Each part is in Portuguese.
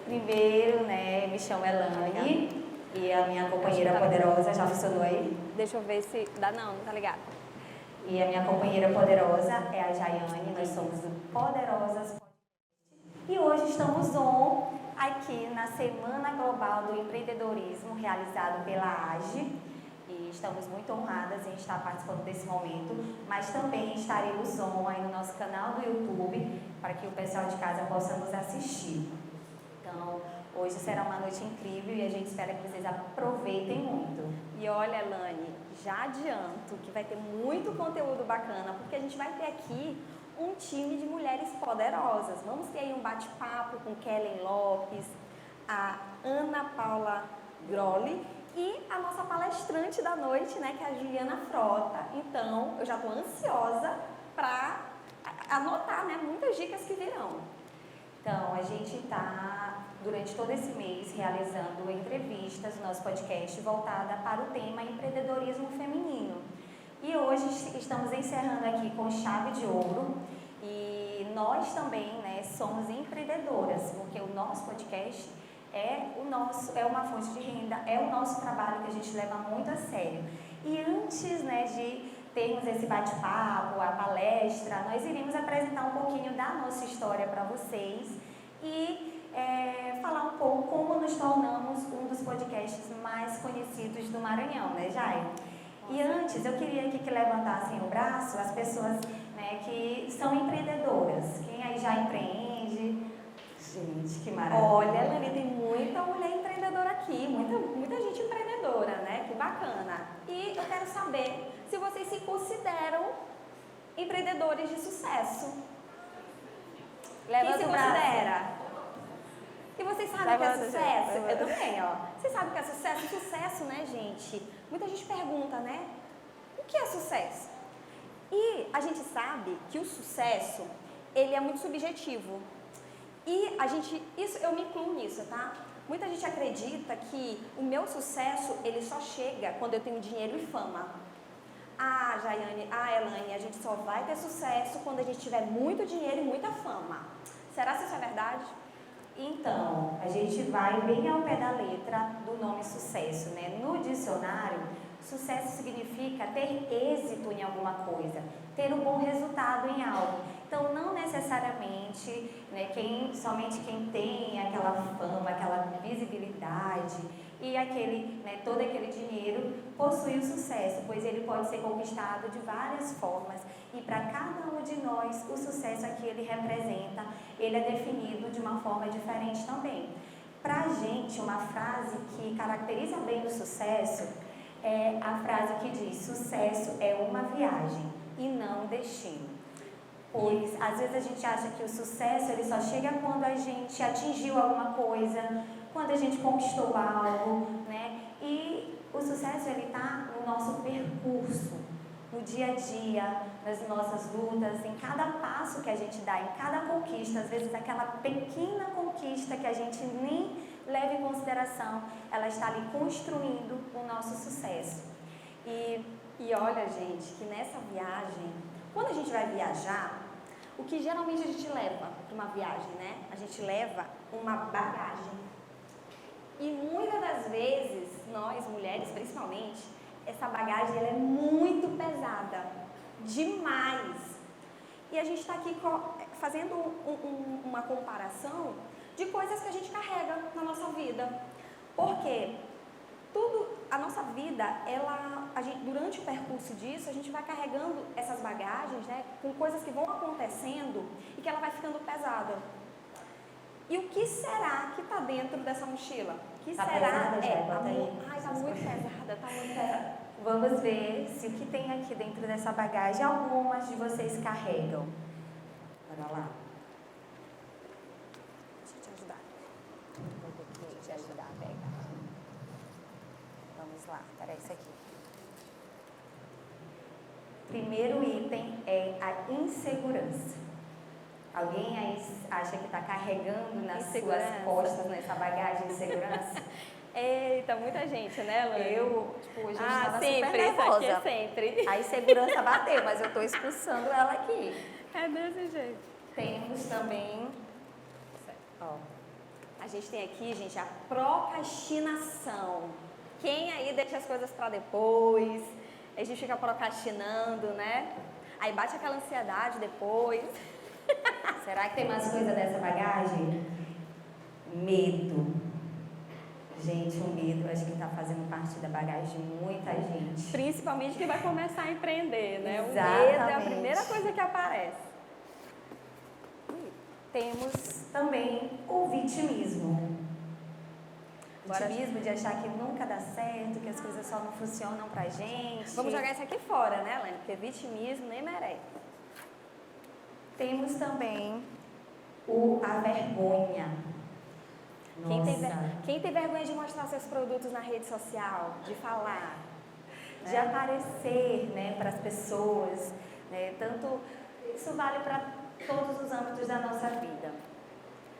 Primeiro, né, me chamo Elane e a minha companheira poderosa, já funcionou aí? Deixa eu ver se dá, não tá ligado. E a minha companheira poderosa é a Jaiane, nós somos o Poderosas Podcast. E hoje estamos aqui na Semana Global do Empreendedorismo, realizado pela AGE. E estamos muito honradas em estar participando desse momento, mas também estaremos aí no nosso canal do YouTube, para que o pessoal de casa possa nos assistir. Então, hoje será uma noite incrível e a gente espera que vocês aproveitem muito. E olha, Elane, já adianto que vai ter muito conteúdo bacana, porque a gente vai ter aqui um time de mulheres poderosas. Vamos ter aí um bate-papo com Kellen Lopes, a Ana Paula Grolli e a nossa palestrante da noite, né, que é a Juliana Frota. Então, eu já estou ansiosa para anotar, né, muitas dicas que virão. Então, a gente está, durante todo esse mês, realizando entrevistas no nosso podcast voltada para o tema empreendedorismo feminino. E hoje estamos encerrando aqui com chave de ouro e nós também, né, somos empreendedoras, porque o nosso podcast é uma fonte de renda, é o nosso trabalho que a gente leva muito a sério. E antes, né, de termos esse bate-papo, a palestra, nós iremos apresentar um pouquinho da nossa história para vocês e falar um pouco como nos tornamos um dos podcasts mais conhecidos do Maranhão, né, Jai? E antes, eu queria aqui que levantassem o braço as pessoas, né, que são empreendedoras. Quem aí já empreende? Gente, que maravilha! Olha, Elane, tem muita mulher empreendedora aqui, muita gente empreendedora, né? Que bacana. E eu quero saber se vocês se consideram empreendedores de sucesso. Levanta Quem se o braço. considera? E vocês sabem o que é sucesso? Eu também, ó. Vocês sabem o que é sucesso? Sucesso, né, gente? Muita gente pergunta, né? O que é sucesso? E a gente sabe que o sucesso, ele é muito subjetivo. E eu me incluo nisso, tá? Muita gente acredita que o meu sucesso, ele só chega quando eu tenho dinheiro e fama. Ah, Jaiane, Elane, a gente só vai ter sucesso quando a gente tiver muito dinheiro e muita fama. Será que isso é verdade? Então, a gente vai bem ao pé da letra do nome sucesso, né? No dicionário, sucesso significa ter êxito em alguma coisa, ter um bom resultado em algo. Então, não necessariamente, né, somente quem tem aquela fama, aquela visibilidade e todo aquele dinheiro possui o sucesso, pois ele pode ser conquistado de várias formas e para cada um de nós o sucesso aqui ele representa, ele é definido de uma forma diferente também. Para a gente, uma frase que caracteriza bem o sucesso é a frase que diz: sucesso é uma viagem e não um destino. Pois às vezes a gente acha que o sucesso ele só chega quando a gente atingiu alguma coisa, quando a gente conquistou algo, né? E o sucesso ele está no nosso percurso, no dia a dia, nas nossas lutas, em cada passo que a gente dá, em cada conquista, às vezes aquela pequena conquista que a gente nem leva em consideração, ela está ali construindo o nosso sucesso. E olha, gente, que nessa viagem, quando a gente vai viajar, o que geralmente a gente leva para uma viagem, né? A gente leva uma bagagem. E muitas das vezes, nós mulheres principalmente, essa bagagem ela é muito pesada, demais. E a gente está aqui fazendo uma comparação de coisas que a gente carrega na nossa vida. Porque a nossa vida, durante o percurso disso, a gente vai carregando essas bagagens, né, com coisas que vão acontecendo e que ela vai ficando pesada. E o que será que está dentro dessa mochila? O que tá será? Pesada, Tá muito pesada, tá muito pesada. Vamos ver se o que tem aqui dentro dessa bagagem, algumas de vocês carregam. Bora lá. Deixa eu te ajudar. Deixa eu te ajudar a pegar. Vamos lá, parece isso aqui. Primeiro item é a insegurança. Alguém aí acha que está carregando nas suas costas, nessa bagagem de segurança? Eita, muita gente, né, Elane? Eu, hoje estava super sempre, nervosa. isso aqui é sempre. A insegurança bateu, mas eu estou expulsando ela aqui. É desse jeito. Temos também, ó, A gente tem aqui, gente, a procrastinação. Quem aí deixa as coisas para depois? A gente fica procrastinando, né? Aí bate aquela ansiedade depois. Será que tem mais coisa dessa bagagem? Medo. Gente, o medo acho que está fazendo parte da bagagem de muita gente. Principalmente quem vai começar a empreender, né? Exatamente. O medo é a primeira coisa que aparece. Temos também o vitimismo. O vitimismo de achar que nunca dá certo, que as coisas só não funcionam pra gente. Vamos jogar isso aqui fora, né, Helene? Porque vitimismo nem merece. Temos também a vergonha. Quem tem vergonha de mostrar seus produtos na rede social, de falar, de aparecer, né, para as pessoas, né? Tanto isso vale para todos os âmbitos da nossa vida.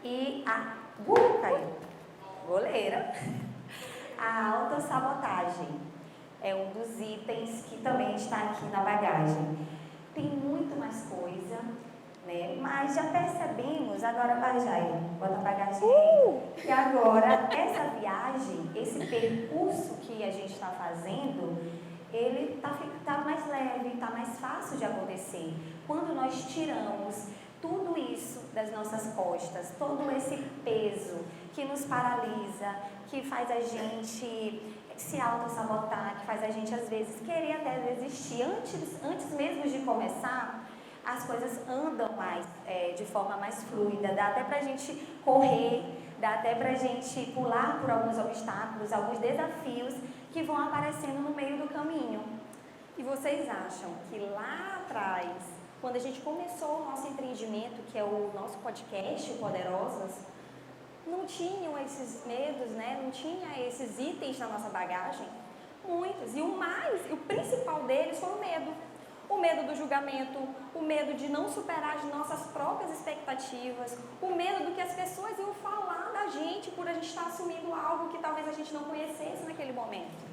E a goleira, a autossabotagem é um dos itens que também está aqui na bagagem. Tem muito mais coisa, né? Mas já percebemos, agora vai, Jair, bota a bagagem aí. E agora, essa viagem, esse percurso que a gente está fazendo, ele tá mais leve, tá mais fácil de acontecer. Quando nós tiramos tudo isso das nossas costas, todo esse peso que nos paralisa, que faz a gente se auto-sabotar, que faz a gente às vezes querer até desistir. Antes mesmo de começar, as coisas andam mais, de forma mais fluida, dá até pra gente correr, dá até pra gente pular por alguns obstáculos, alguns desafios que vão aparecendo no meio do caminho. E vocês acham que lá atrás, quando a gente começou o nosso empreendimento, que é o nosso podcast, o Poderosas, não tinham esses medos, né? Não tinha esses itens na nossa bagagem? Muitos. E o principal deles foi o medo. O medo do julgamento, o medo de não superar as nossas próprias expectativas, o medo do que as pessoas iam falar da gente por a gente estar assumindo algo que talvez a gente não conhecesse naquele momento.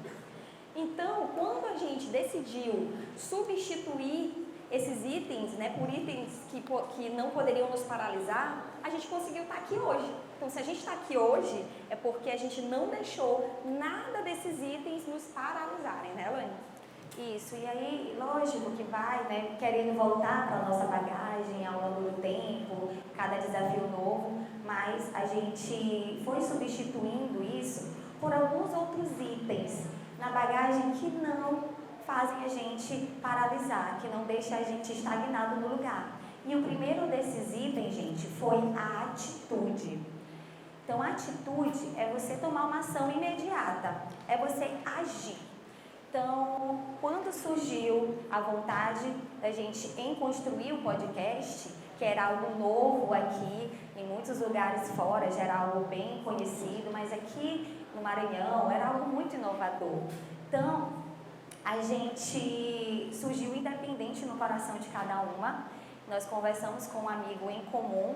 Então, quando a gente decidiu substituir esses itens, né, por itens que não poderiam nos paralisar, a gente conseguiu estar aqui hoje. Então, se a gente está aqui hoje, é porque a gente não deixou nada desses itens nos paralisarem, né, Elaine? Isso, e aí, lógico que vai, né, querendo voltar para a nossa bagagem ao longo do tempo, cada desafio novo, mas a gente foi substituindo isso por alguns outros itens na bagagem que não fazem a gente paralisar, que não deixam a gente estagnado no lugar. E o primeiro desses itens, gente, foi a atitude. Então, a atitude é você tomar uma ação imediata, é você agir. Então, quando surgiu a vontade da gente em construir o podcast, que era algo novo aqui, em muitos lugares fora já era algo bem conhecido, mas aqui no Maranhão era algo muito inovador. Então, a gente surgiu independente no coração de cada uma, nós conversamos com um amigo em comum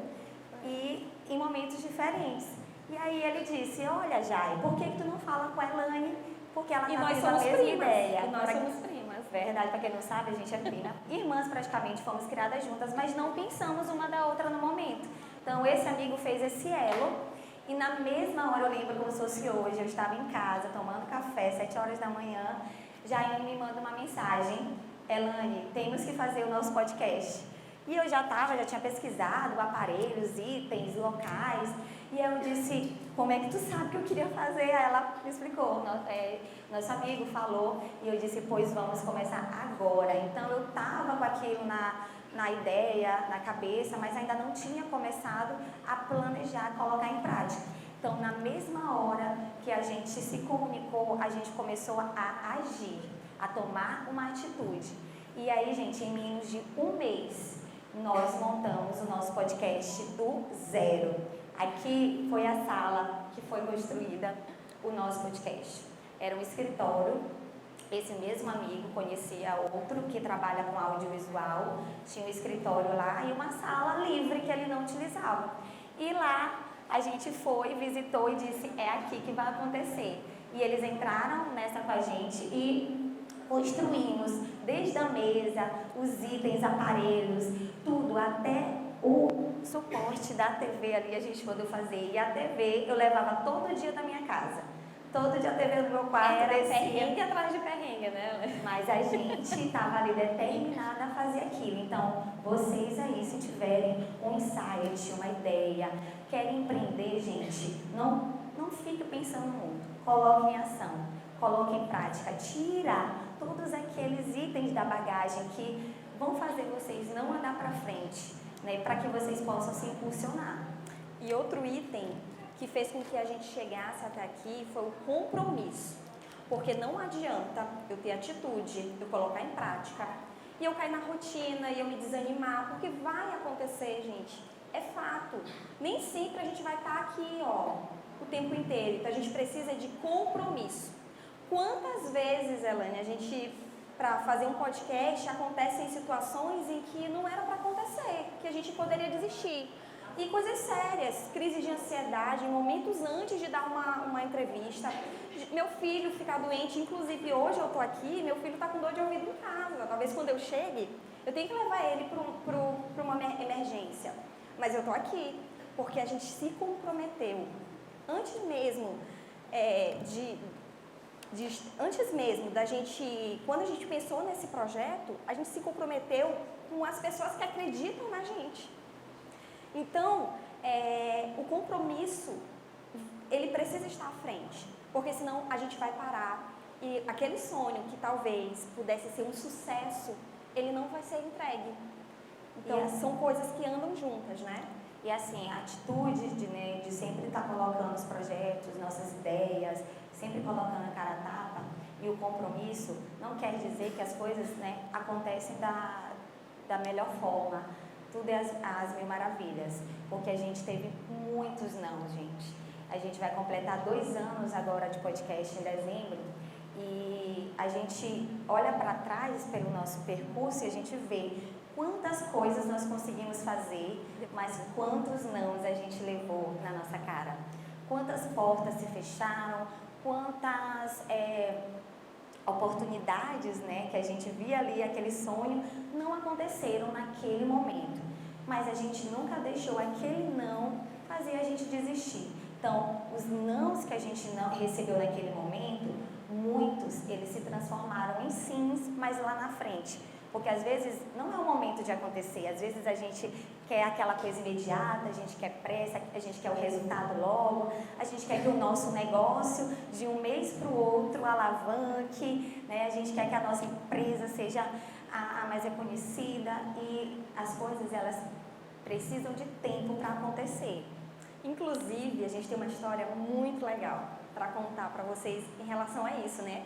e em momentos diferentes. E aí ele disse, olha Jai, por que tu não fala com a Elaine? Porque ela está tendo a mesma ideia. E nós somos primas. Verdade, para quem não sabe, a gente é prima. Irmãs praticamente, fomos criadas juntas, mas não pensamos uma da outra no momento. Então esse amigo fez esse elo e na mesma hora, eu lembro como se fosse hoje, eu estava em casa tomando café, 7 horas da manhã, Jaiane me manda uma mensagem, Elaine, temos que fazer o nosso podcast. E eu já tinha pesquisado aparelhos, itens, locais. E eu disse, como é que tu sabe que eu queria fazer? Aí ela me explicou, nosso amigo falou. E eu disse, pois vamos começar agora. Então eu estava com aquilo na ideia, na cabeça, mas ainda não tinha começado a planejar, colocar em prática. Então na mesma hora que a gente se comunicou, a gente começou a agir, a tomar uma atitude. E aí, gente, em menos de um mês, nós montamos o nosso podcast do zero. Aqui foi a sala que foi construída o nosso podcast. Era um escritório, esse mesmo amigo conhecia outro que trabalha com audiovisual, tinha um escritório lá e uma sala livre que ele não utilizava. E lá a gente foi, visitou e disse, é aqui que vai acontecer. E eles entraram nessa com a gente e construímos desde a mesa, os itens, aparelhos, tudo, até o suporte da TV ali, a gente quando fazer. E a TV eu levava todo dia da minha casa. Todo dia a TV no meu quarto. Era descia. perrengue atrás de perrengue, né? Mas a gente estava ali determinada a fazer aquilo. Então, vocês aí, se tiverem um insight, uma ideia, querem empreender, gente, não fique pensando muito. Coloque em ação, coloque em prática. Tira todos aqueles itens da bagagem que vão fazer vocês não andar para frente, né? Para que vocês possam se impulsionar. E outro item que fez com que a gente chegasse até aqui foi o compromisso. Porque não adianta eu ter atitude, eu colocar em prática, e eu cair na rotina, e eu me desanimar, porque vai acontecer, gente. É fato. Nem sempre a gente vai estar aqui, ó, o tempo inteiro. Então a gente precisa de compromisso. Quantas vezes, Elaine, a gente, para fazer um podcast, acontecem situações em que não era para acontecer, que a gente poderia desistir. E coisas sérias, crise de ansiedade, momentos antes de dar uma entrevista. Meu filho ficar doente, inclusive hoje eu estou aqui, meu filho está com dor de ouvido em casa. Talvez quando eu chegue, eu tenho que levar ele para uma emergência. Mas eu estou aqui, porque a gente se comprometeu. Antes mesmo antes mesmo da gente, quando a gente pensou nesse projeto, a gente se comprometeu com as pessoas que acreditam na gente. Então, o compromisso, ele precisa estar à frente, porque senão a gente vai parar e aquele sonho que talvez pudesse ser um sucesso, ele não vai ser entregue. Então, são coisas que andam juntas, né? E assim, a atitude de sempre estar colocando os projetos, nossas ideias, sempre colocando a cara a tapa, e o compromisso não quer dizer que as coisas, né, acontecem da melhor forma. Tudo é as mil maravilhas, porque a gente teve muitos não, gente. A gente vai completar 2 anos agora de podcast em dezembro, e a gente olha para trás pelo nosso percurso e a gente vê quantas coisas nós conseguimos fazer, mas quantos nãos a gente levou na nossa cara. Quantas portas se fecharam, quantas oportunidades, né, que a gente via ali, aquele sonho, não aconteceram naquele momento. Mas a gente nunca deixou aquele não fazer a gente desistir. Então, os nãos que a gente não recebeu naquele momento, muitos, eles se transformaram em sims, mas lá na frente. Porque às vezes não é o momento de acontecer, às vezes a gente quer aquela coisa imediata, a gente quer pressa, a gente quer o resultado logo, a gente quer que o nosso negócio de um mês para o outro alavanque, né? A gente quer que a nossa empresa seja a mais reconhecida, e as coisas elas precisam de tempo para acontecer. Inclusive, a gente tem uma história muito legal para contar para vocês em relação a isso, né?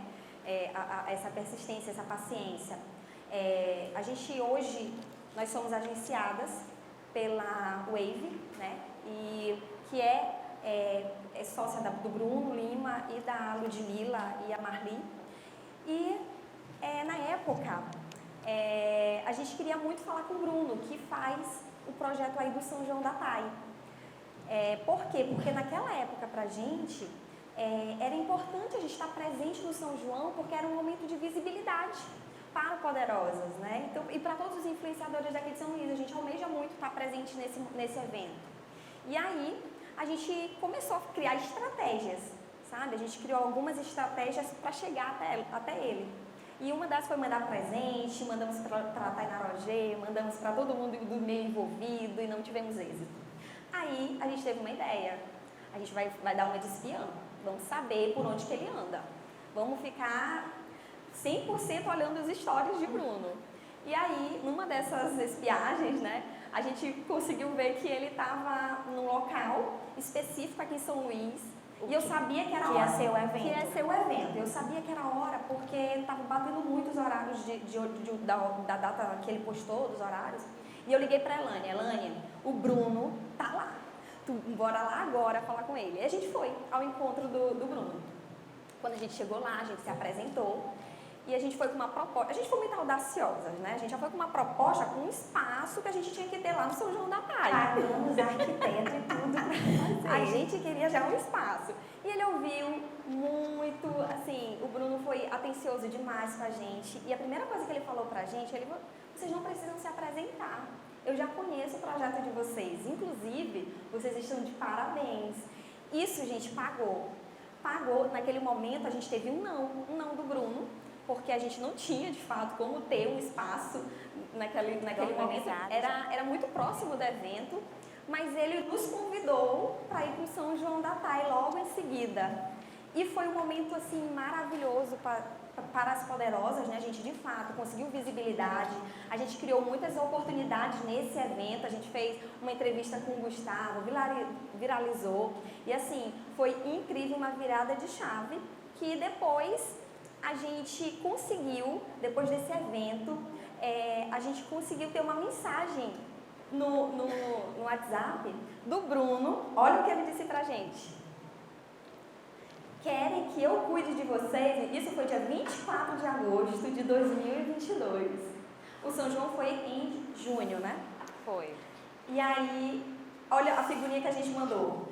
Essa persistência, essa paciência. A gente hoje, nós somos agenciadas pela Wave, né? E que é sócia do Bruno Lima e da Ludmilla e a Marli. E na época, a gente queria muito falar com o Bruno, que faz o projeto aí do São João da TAI. Por quê? Porque naquela época pra gente era importante a gente estar presente no São João, porque era um momento de visibilidade para Poderosas, né? Então, e para todos os influenciadores daqui de São Luís, a gente almeja muito estar presente nesse evento. E aí, a gente começou a criar estratégias, sabe? A gente criou algumas estratégias para chegar até ele. E uma das foi mandar presente, mandamos para a Tainara Rogê, mandamos para todo mundo do meio envolvido e não tivemos êxito. Aí, a gente teve uma ideia. A gente vai dar uma de espião. Vamos saber por onde que ele anda. Vamos ficar 100% olhando os stories de Bruno. E aí, numa dessas espiagens, né, a gente conseguiu ver que ele estava num local específico aqui em São Luís. E eu sabia que era a hora. Que ia ser o evento. Que ia ser o evento. Eu sabia que era a hora, porque estava batendo muito os horários da data que ele postou, dos horários. E eu liguei para a Elaine. Elaine, o Bruno tá lá. Bora lá agora falar com ele. E a gente foi ao encontro do Bruno. Quando a gente chegou lá, a gente se apresentou. E a gente foi com uma proposta, a gente foi muito audaciosas, né? A gente já foi com uma proposta, com um espaço que a gente tinha que ter lá no São João da TAI. Pagamos arquiteto e tudo. A gente queria já um espaço. E ele ouviu muito, assim, o Bruno foi atencioso demais com a gente. E a primeira coisa que ele falou pra gente, ele falou, vocês não precisam se apresentar. eu já conheço o projeto de vocês, inclusive, vocês estão de parabéns. Isso, gente, pagou. Pagou, naquele momento a gente teve um não do Bruno, porque a gente não tinha, de fato, como ter um espaço naquele momento. Era muito próximo do evento, mas ele nos convidou para ir para o São João da Thay logo em seguida. E foi um momento, assim, maravilhoso para as poderosas, né? A gente, de fato, conseguiu visibilidade, a gente criou muitas oportunidades nesse evento, a gente fez uma entrevista com o Gustavo, viralizou, e assim, foi incrível, uma virada de chave, que depois a gente conseguiu, depois desse evento, a gente conseguiu ter uma mensagem no WhatsApp do Bruno. Olha o que ele disse pra gente. Querem que eu cuide de vocês? Isso foi dia 24 de agosto de 2022. O São João foi em junho, né? Foi. E aí, olha a figurinha que a gente mandou.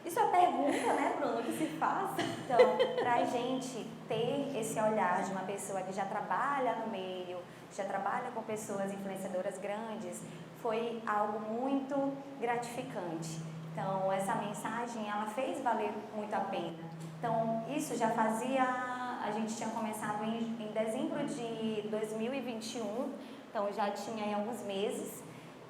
Isso é pergunta, né, Bruno, que se faz? Então, pra gente ter esse olhar de uma pessoa que já trabalha no meio, já trabalha com pessoas influenciadoras grandes, foi algo muito gratificante. Então, essa mensagem, ela fez valer muito a pena. Então, isso já fazia, a gente tinha começado em dezembro de 2021, então já tinha em alguns meses,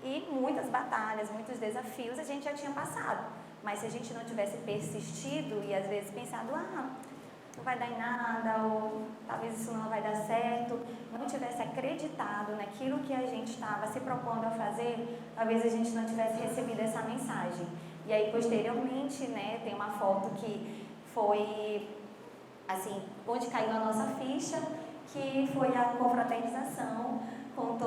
e muitas batalhas, muitos desafios a gente já tinha passado. Mas se a gente não tivesse persistido e às vezes pensado, não vai dar em nada, ou talvez isso não vai dar certo, não tivesse acreditado naquilo que a gente estava se propondo a fazer, talvez a gente não tivesse recebido essa mensagem. E aí, posteriormente, né, tem uma foto que foi, assim, onde caiu a nossa ficha, que foi a confraternização com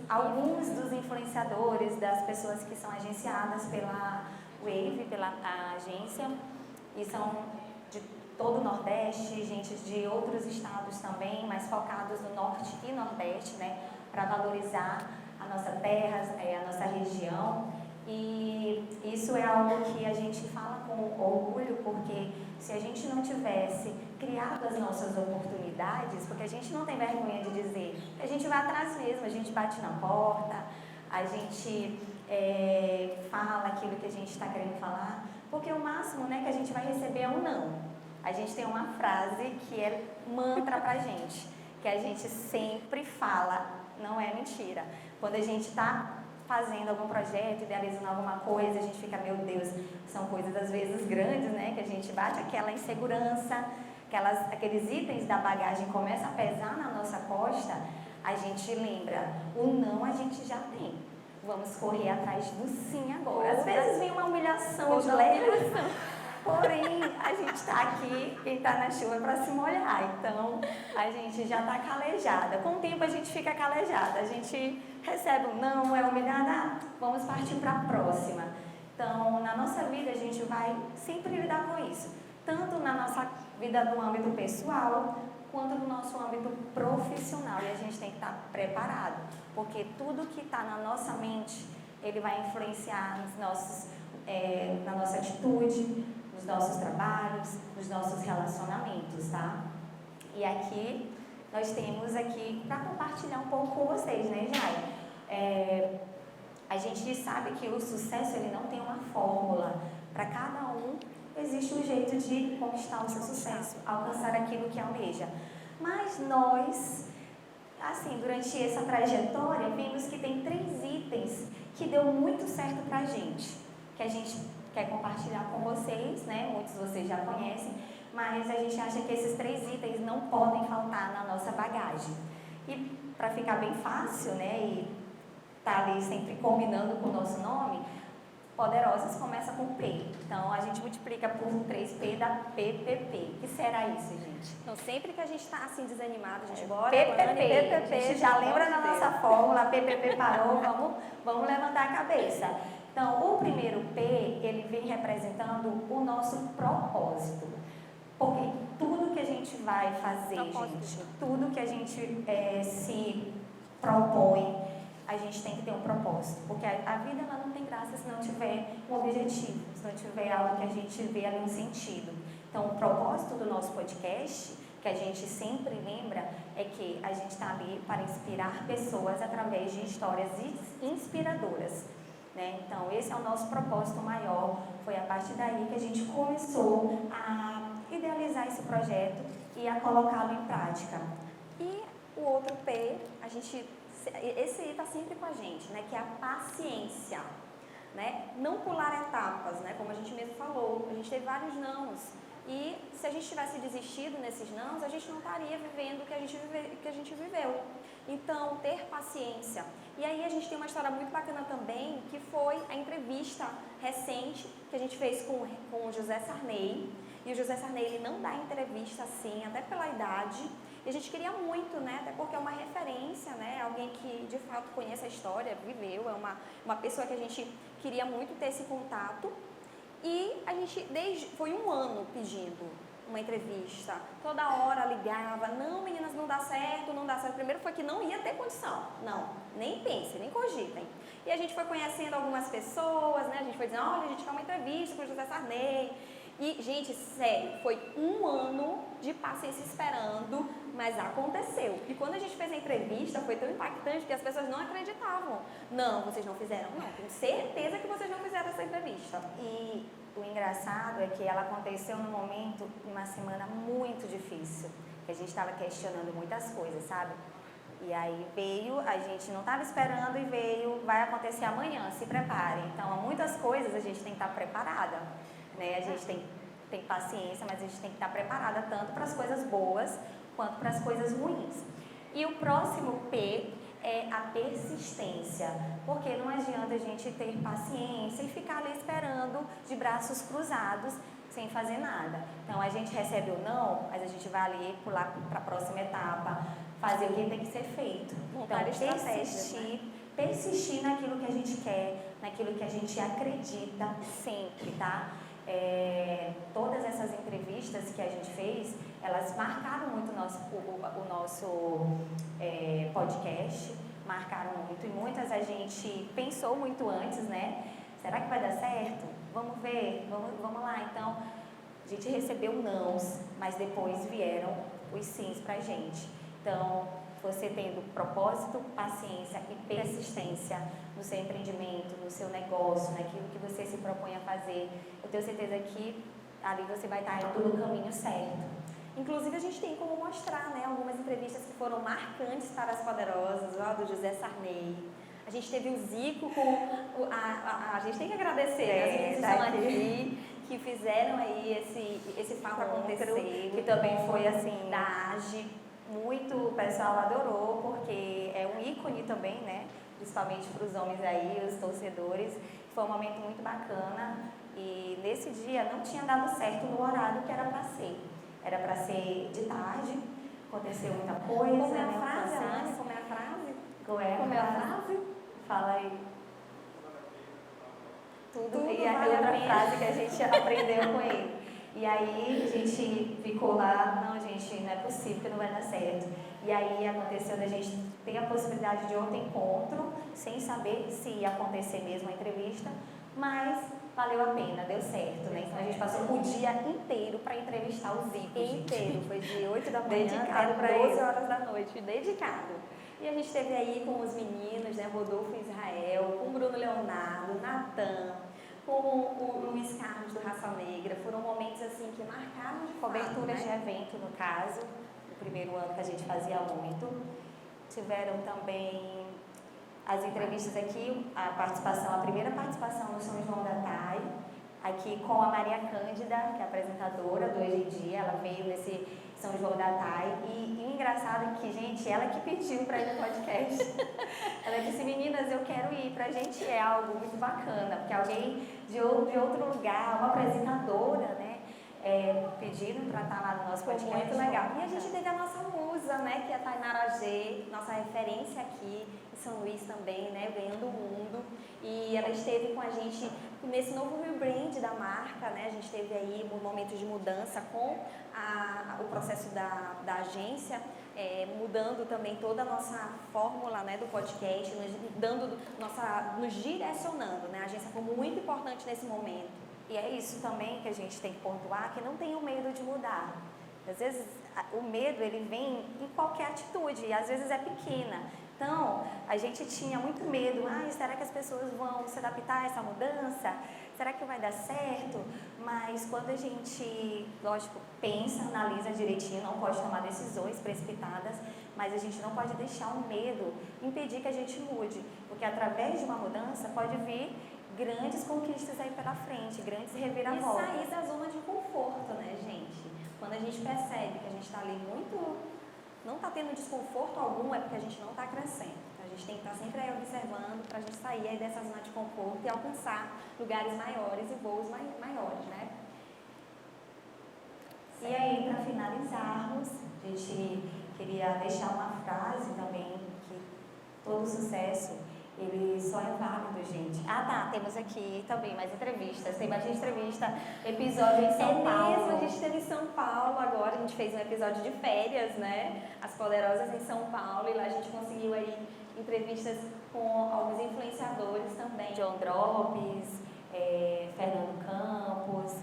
alguns dos influenciadores, das pessoas que são agenciadas pela Wave, pela agência, e são de todo o Nordeste, gente de outros estados também, mas focados no Norte e Nordeste, né, para valorizar a nossa terra, a nossa região. E isso é algo que a gente fala com orgulho, porque se a gente não tivesse criado as nossas oportunidades, porque a gente não tem vergonha de dizer, a gente vai atrás mesmo, a gente bate na porta, a gente fala aquilo que a gente está querendo falar, porque o máximo, né, que a gente vai receber é um não. A gente tem uma frase que é mantra pra gente, que a gente sempre fala, não é mentira. Quando a gente está fazendo algum projeto, idealizando alguma coisa, a gente fica, meu Deus, são coisas às vezes grandes, né, que a gente bate aquela insegurança, aqueles itens da bagagem começam a pesar na nossa costa, a gente lembra, o não a gente já tem. Vamos correr atrás do sim agora. Às vezes vem uma humilhação de leve, porém a gente está aqui, quem está na chuva é para se molhar, então a gente já está calejada. Com o tempo a gente fica calejada, a gente recebe um não, é humilhada, vamos partir para a próxima. Então, na nossa vida a gente vai sempre lidar com isso, tanto na nossa vida no âmbito pessoal, quanto no nosso âmbito profissional, e a gente tem que estar preparado, porque tudo que está na nossa mente, ele vai influenciar na nossa atitude, nos nossos trabalhos, nos nossos relacionamentos, tá? E aqui, nós temos aqui para compartilhar um pouco com vocês, né, Jai? A gente sabe que o sucesso, ele não tem uma fórmula. Para cada um, existe um jeito de conquistar o seu sucesso, alcançar aquilo que almeja. Mas nós, assim, durante essa trajetória, vimos que tem 3 itens que deu muito certo para a gente quer compartilhar com vocês, né? Muitos de vocês já conhecem, mas a gente acha que esses 3 itens não podem faltar na nossa bagagem. E para ficar bem fácil, né? E tá ali sempre combinando com o nosso nome, Poderosas começa com P. Então a gente multiplica por 3P da PPP. O que será isso, gente? Então sempre que a gente está assim desanimado, a gente bora. PPP. A gente já lembra da nossa fórmula, PPP parou, vamos levantar a cabeça. Então, o primeiro P, ele vem representando o nosso propósito. Porque tudo que a gente vai fazer, gente, tudo que a gente se propõe, a gente tem que ter um propósito. Porque a vida ela não tem graça se não tiver um objetivo, se não tiver algo que a gente vê ali um sentido. Então, o propósito do nosso podcast, que a gente sempre lembra é que a gente está ali para inspirar pessoas através de histórias inspiradoras, né? Então, esse é o nosso propósito maior. Foi a partir daí que a gente começou a idealizar esse projeto e a colocá-lo em prática. E o outro P, esse está sempre com a gente, né? Que é a paciência, né? Não pular etapas, né? Como a gente mesmo falou, a gente teve vários nãos. E se a gente tivesse desistido nesses nãos, a gente não estaria vivendo o que a gente viveu. Então, ter paciência. E aí a gente tem uma história muito bacana também, que foi a entrevista recente que a gente fez com o José Sarney. E o José Sarney, ele não dá entrevista assim, até pela idade. E a gente queria muito, né? Até porque é uma referência, né? Alguém que de fato conhece a história, viveu, é uma pessoa que a gente queria muito ter esse contato. E a gente, foi um ano pedindo uma entrevista, toda hora ligava, não meninas, não dá certo, não dá certo. Primeiro foi que não ia ter condição, não, nem pensem, nem cogitem. E a gente foi conhecendo algumas pessoas, né, a gente foi dizendo, olha, a gente quer uma entrevista com o José Sarney. E, gente, sério, foi um ano de paciência esperando, mas aconteceu. E quando a gente fez a entrevista, foi tão impactante que as pessoas não acreditavam. Não, vocês não fizeram? Não, tenho certeza que vocês não fizeram essa entrevista. E o engraçado é que ela aconteceu num momento, uma semana muito difícil, que a gente estava questionando muitas coisas, sabe? E aí veio, a gente não estava esperando e veio, vai acontecer amanhã, se preparem. Então, muitas coisas a gente tem que estar preparada, né? A gente tem paciência, mas a gente tem que estar preparada tanto para as coisas boas quanto para as coisas ruins. E o próximo P é a persistência, porque não adianta a gente ter paciência e ficar ali esperando de braços cruzados sem fazer nada. Então a gente recebe o não, mas a gente vai ali pular para a próxima etapa, fazer o que tem que ser feito. Então persistir naquilo que a gente quer, naquilo que a gente acredita sempre, tá? Todas essas entrevistas que a gente fez, elas marcaram muito o nosso podcast, marcaram muito, e muitas a gente pensou muito antes, né? Será que vai dar certo? Vamos ver, vamos lá. Então, a gente recebeu nãos, mas depois vieram os sims pra gente. Então, você tendo propósito, paciência e persistência no seu empreendimento, no seu negócio, naquilo que você se propõe a fazer, eu tenho certeza que ali você vai estar indo no caminho certo. Inclusive, a gente tem como mostrar, né, algumas entrevistas que foram marcantes para as poderosas, do José Sarney. A gente teve o Zico com... A gente tem que agradecer as meninas que estão aqui, que fizeram aí esse fato acontecer. Que também foi, assim, da AGE. Muito, o pessoal adorou, porque é um ícone também, né? Principalmente para os homens aí, os torcedores. Foi um momento muito bacana. E nesse dia não tinha dado certo no horário que era para ser. Era para ser de tarde, aconteceu muita coisa. Como é a frase, Alane? Como é a frase? Como é a frase? Fala aí. Tudo e aquela outra frase que a gente aprendeu com ele. E aí a gente ficou lá, não gente, não é possível que não vai dar certo. E aí aconteceu da gente ter a possibilidade de outro encontro, sem saber se ia acontecer mesmo a entrevista, mas valeu a pena, deu certo, né? Então a gente passou o dia inteiro para entrevistar o Zico. Inteiro, foi de 8 da manhã dedicado até 12 horas da noite, dedicado. E a gente esteve aí com os meninos, né? Rodolfo Israel, com o Bruno Leonardo, Natan, com o Luiz Carlos do Raça Negra. Foram momentos assim que marcaram de coberturas, fato, né? de evento, no caso, no primeiro ano que a gente fazia muito. Tiveram também as entrevistas aqui, a primeira participação no São João da TAI, aqui com a Maria Cândida, que é a apresentadora do Hoje em Dia. Ela veio nesse São João da TAI e o engraçado é que, gente, ela que pediu para ir no podcast. Ela disse, meninas, eu quero ir, pra gente é algo muito bacana, porque alguém de outro lugar, uma apresentadora, né, pedindo para estar lá no nosso podcast. Muito legal. E a gente teve a nossa musa, né, que é a Tainara G, nossa referência aqui em São Luís também, né, ganhando o mundo. E ela esteve com a gente nesse novo rebrand da marca, né, a gente teve aí um momento de mudança com o processo da agência, mudando também toda a nossa fórmula, né, do podcast, nos direcionando, né, a agência foi muito importante nesse momento. E é isso também que a gente tem que pontuar, que não tenham medo de mudar. Às vezes o medo ele vem em qualquer atitude e às vezes é pequena. Então, a gente tinha muito medo, será que as pessoas vão se adaptar a essa mudança? Será que vai dar certo? Mas quando a gente, lógico, pensa, analisa direitinho, não pode tomar decisões precipitadas, mas a gente não pode deixar o medo impedir que a gente mude, porque através de uma mudança pode vir grandes conquistas aí pela frente, grandes reviravoltas. E sair da zona de conforto, né, gente? Quando a gente percebe que a gente está ali não está tendo desconforto algum, é porque a gente não está crescendo. Então, a gente tem que estar sempre aí observando para a gente sair aí dessa zona de conforto e alcançar lugares maiores e voos maiores, né? E aí, para finalizarmos, a gente queria deixar uma frase também, que todo sucesso, ele só é válido, gente. Temos aqui também mais entrevistas, tem bastante entrevista, episódio em São Paulo. A gente teve em São Paulo agora, a gente fez um episódio de férias, né? As Poderosas em São Paulo, e lá a gente conseguiu aí entrevistas com alguns influenciadores também. John Drops, Fernando Campos,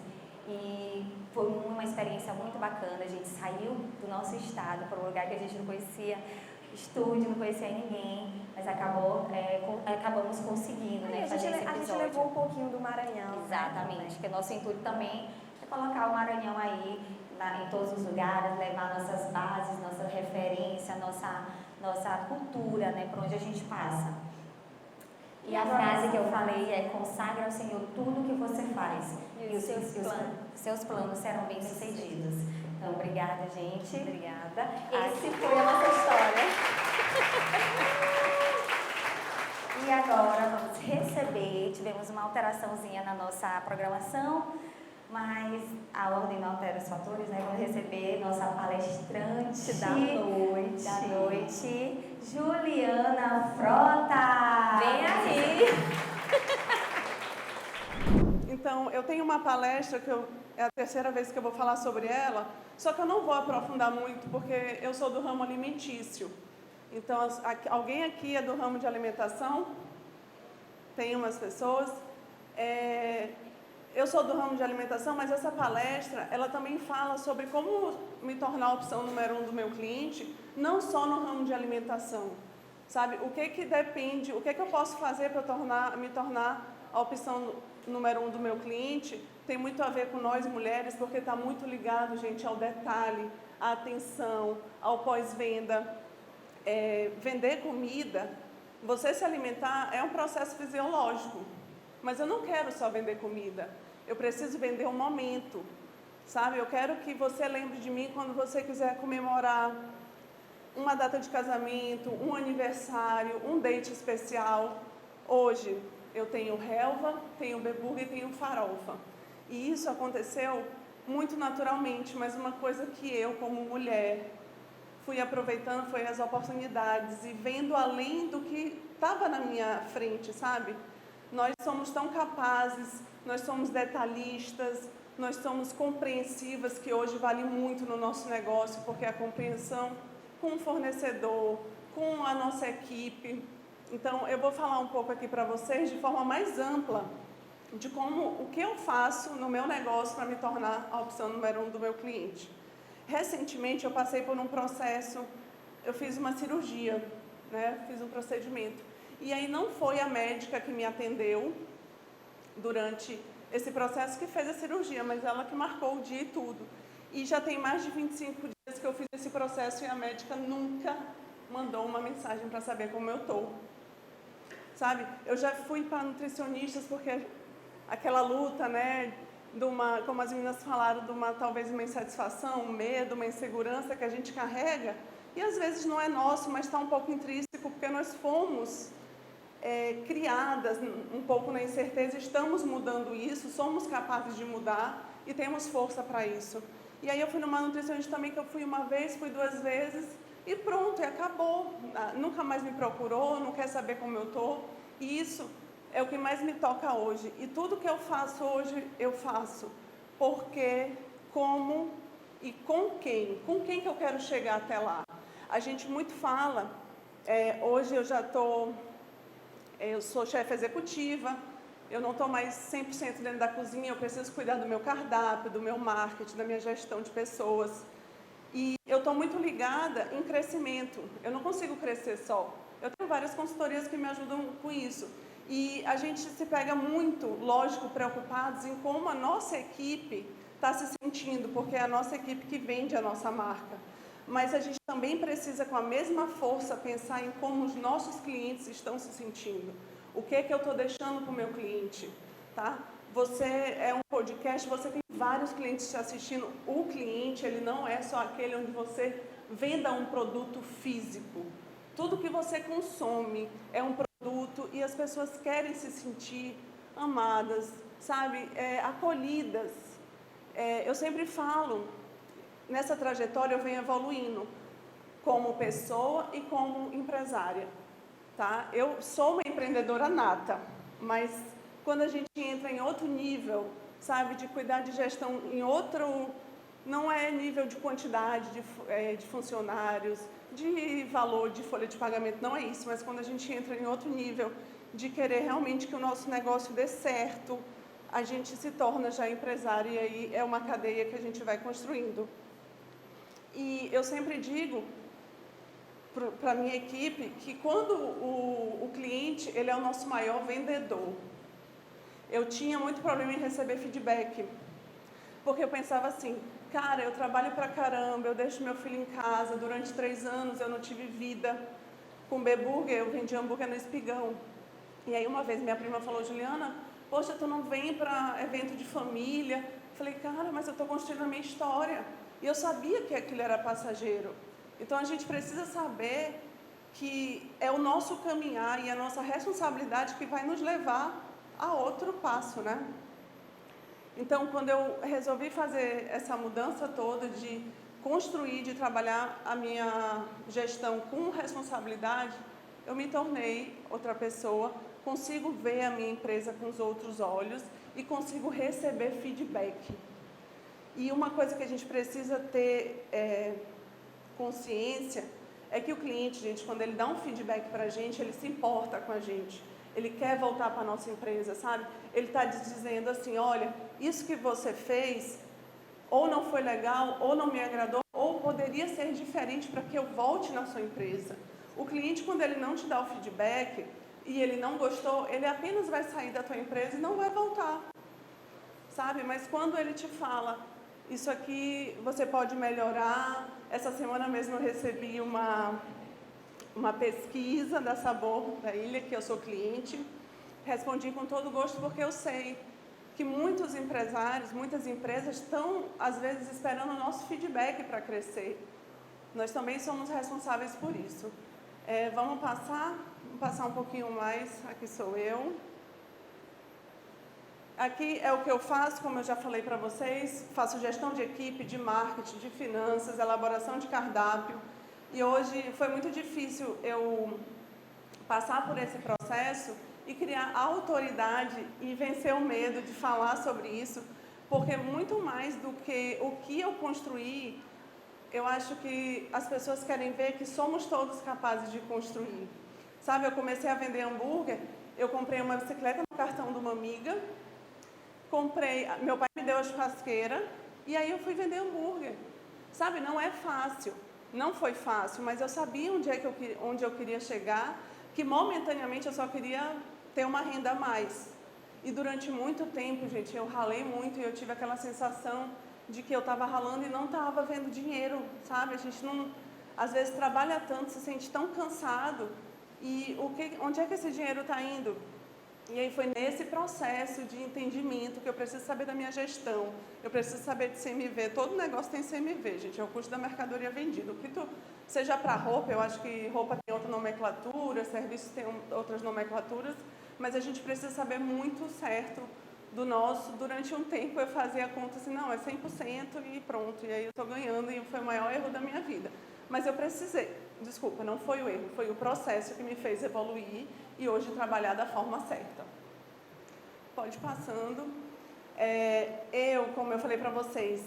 e foi uma experiência muito bacana. A gente saiu do nosso estado para um lugar que a gente não conhecia estúdio, não conhecia ninguém, mas acabamos conseguindo, né, fazer esse episódio. A gente levou um pouquinho do Maranhão. Exatamente, porque nosso intuito também é colocar o Maranhão aí em todos os lugares, levar nossas bases, nossa referência, nossa cultura, né, por onde a gente passa. E a frase que eu falei é: consagra ao Senhor tudo o que você faz e os seus planos serão bem-sucedidos. Então, obrigada, gente. Obrigada. Esse foi a nossa história. E agora vamos receber, tivemos uma alteraçãozinha na nossa programação, mas a ordem não altera os fatores, né? Vamos receber nossa palestrante da noite, Juliana Frota. Vem aqui! Então, eu tenho uma palestra que é a terceira vez que eu vou falar sobre ela, só que eu não vou aprofundar muito, porque eu sou do ramo alimentício. Então, alguém aqui é do ramo de alimentação? Tem umas pessoas. Eu sou do ramo de alimentação, mas essa palestra, ela também fala sobre como me tornar a opção número 1 do meu cliente, não só no ramo de alimentação. Sabe, o que depende, o que eu posso fazer para me tornar a opção número 1 do meu cliente, tem muito a ver com nós mulheres, porque está muito ligado, gente, ao detalhe, à atenção, ao pós-venda. Vender comida, você se alimentar é um processo fisiológico, mas eu não quero só vender comida, eu preciso vender um momento, sabe? Eu quero que você lembre de mim quando você quiser comemorar uma data de casamento, um aniversário, um date especial. Hoje eu tenho relva, tenho beburga e tenho farofa. E isso aconteceu muito naturalmente, mas uma coisa que eu, como mulher, fui aproveitando foi as oportunidades e vendo além do que estava na minha frente, sabe? Nós somos tão capazes, nós somos detalhistas, nós somos compreensivas, que hoje vale muito no nosso negócio, porque a compreensão com o fornecedor, com a nossa equipe. Então, eu vou falar um pouco aqui para vocês de forma mais ampla de o que eu faço no meu negócio para me tornar a opção número 1 do meu cliente. Recentemente, eu passei por um processo, eu fiz uma cirurgia, né? Fiz um procedimento. E aí não foi a médica que me atendeu durante esse processo que fez a cirurgia, mas ela que marcou o dia e tudo. E já tem mais de 25 dias que eu fiz esse processo e a médica nunca mandou uma mensagem para saber como eu estou. Sabe? Eu já fui para nutricionistas porque aquela luta, né, como as meninas falaram, talvez uma insatisfação, um medo, uma insegurança que a gente carrega, e às vezes não é nosso, mas está um pouco intrínseco, porque nós fomos criadas um pouco na incerteza, estamos mudando isso, somos capazes de mudar e temos força para isso. E aí eu fui numa nutricionista também, que eu fui uma vez, fui 2 vezes, e pronto, e acabou. Nunca mais me procurou, não quer saber como eu estou, e isso é o que mais me toca hoje. E tudo que eu faço hoje, eu faço. Porque, como e com quem? Com quem que eu quero chegar até lá? A gente muito fala, hoje eu sou chefe executiva, eu não estou mais 100% dentro da cozinha, eu preciso cuidar do meu cardápio, do meu marketing, da minha gestão de pessoas. eu estou muito ligada em crescimento. Eu não consigo crescer só. Eu tenho várias consultorias que me ajudam com isso. E a gente se pega muito, lógico, preocupados em como a nossa equipe está se sentindo, porque é a nossa equipe que vende a nossa marca. Mas a gente também precisa, com a mesma força, pensar em como os nossos clientes estão se sentindo. O que é que eu estou deixando para o meu cliente, tá? Você é um podcast, você tem vários clientes te assistindo. O cliente, ele não é só aquele onde você venda um produto físico. Tudo que você consome é um produto e as pessoas querem se sentir amadas, sabe, acolhidas. Eu sempre falo, nessa trajetória eu venho evoluindo como pessoa e como empresária, tá? Eu sou uma empreendedora nata, mas quando a gente entra em outro nível, sabe, de cuidar de gestão em outro, não é nível de quantidade de funcionários, de valor, de folha de pagamento, não é isso, mas quando a gente entra em outro nível de querer realmente que o nosso negócio dê certo, a gente se torna já empresário e aí é uma cadeia que a gente vai construindo. E eu sempre digo para a minha equipe que quando o cliente, ele é o nosso maior vendedor. Eu tinha muito problema em receber feedback, porque eu pensava assim, cara, eu trabalho pra caramba, eu deixo meu filho em casa, durante 3 anos eu não tive vida. Com B-Burger, eu vendi hambúrguer no Espigão. E aí uma vez minha prima falou, Juliana, poxa, tu não vem para evento de família? Eu falei, cara, mas eu estou construindo a minha história. E eu sabia que aquilo era passageiro. Então a gente precisa saber que é o nosso caminhar e a nossa responsabilidade que vai nos levar a outro passo, né? Então, quando eu resolvi fazer essa mudança toda de construir, de trabalhar a minha gestão com responsabilidade, eu me tornei outra pessoa, consigo ver a minha empresa com os outros olhos e consigo receber feedback. E uma coisa que a gente precisa ter consciência é que o cliente, gente, quando ele dá um feedback para a gente, ele se importa com a gente. Ele quer voltar para a nossa empresa, sabe? Ele está dizendo assim, olha, isso que você fez ou não foi legal, ou não me agradou, ou poderia ser diferente para que eu volte na sua empresa. O cliente, quando ele não te dá o feedback e ele não gostou, ele apenas vai sair da tua empresa e não vai voltar, sabe? Mas quando ele te fala, isso aqui você pode melhorar. Essa semana mesmo eu recebi uma pesquisa da Sabor da Ilha, que eu sou cliente, respondi com todo gosto porque eu sei que muitos empresários, muitas empresas estão, às vezes, esperando o nosso feedback para crescer. Nós também somos responsáveis por isso. Vamos passar um pouquinho mais, aqui sou eu. Aqui é o que eu faço, como eu já falei para vocês, faço gestão de equipe, de marketing, de finanças, elaboração de cardápio. E hoje foi muito difícil eu passar por esse processo e criar autoridade e vencer o medo de falar sobre isso, porque muito mais do que o que eu construí, eu acho que as pessoas querem ver que somos todos capazes de construir. Sabe, eu comecei a vender hambúrguer, eu comprei uma bicicleta no cartão de uma amiga, meu pai me deu a churrasqueira e aí eu fui vender hambúrguer. Sabe, não é fácil. Não foi fácil, mas eu sabia onde eu queria chegar, que momentaneamente eu só queria ter uma renda a mais. E durante muito tempo, gente, eu ralei muito e eu tive aquela sensação de que eu estava ralando e não estava vendo dinheiro, sabe? A gente não, às vezes trabalha tanto, se sente tão cansado e onde é que esse dinheiro está indo? E aí foi nesse processo de entendimento que eu preciso saber da minha gestão, eu preciso saber de CMV, todo negócio tem CMV, gente, é o custo da mercadoria vendida. O que seja para roupa, eu acho que roupa tem outra nomenclatura, serviços tem outras nomenclaturas, mas a gente precisa saber muito certo do nosso. Durante um tempo eu fazia a conta assim, não, é 100% e pronto, e aí eu estou ganhando e foi o maior erro da minha vida. Mas eu precisei, desculpa, não foi o erro, foi o processo que me fez evoluir e hoje trabalhar da forma certa. Pode ir passando. Como eu falei para vocês,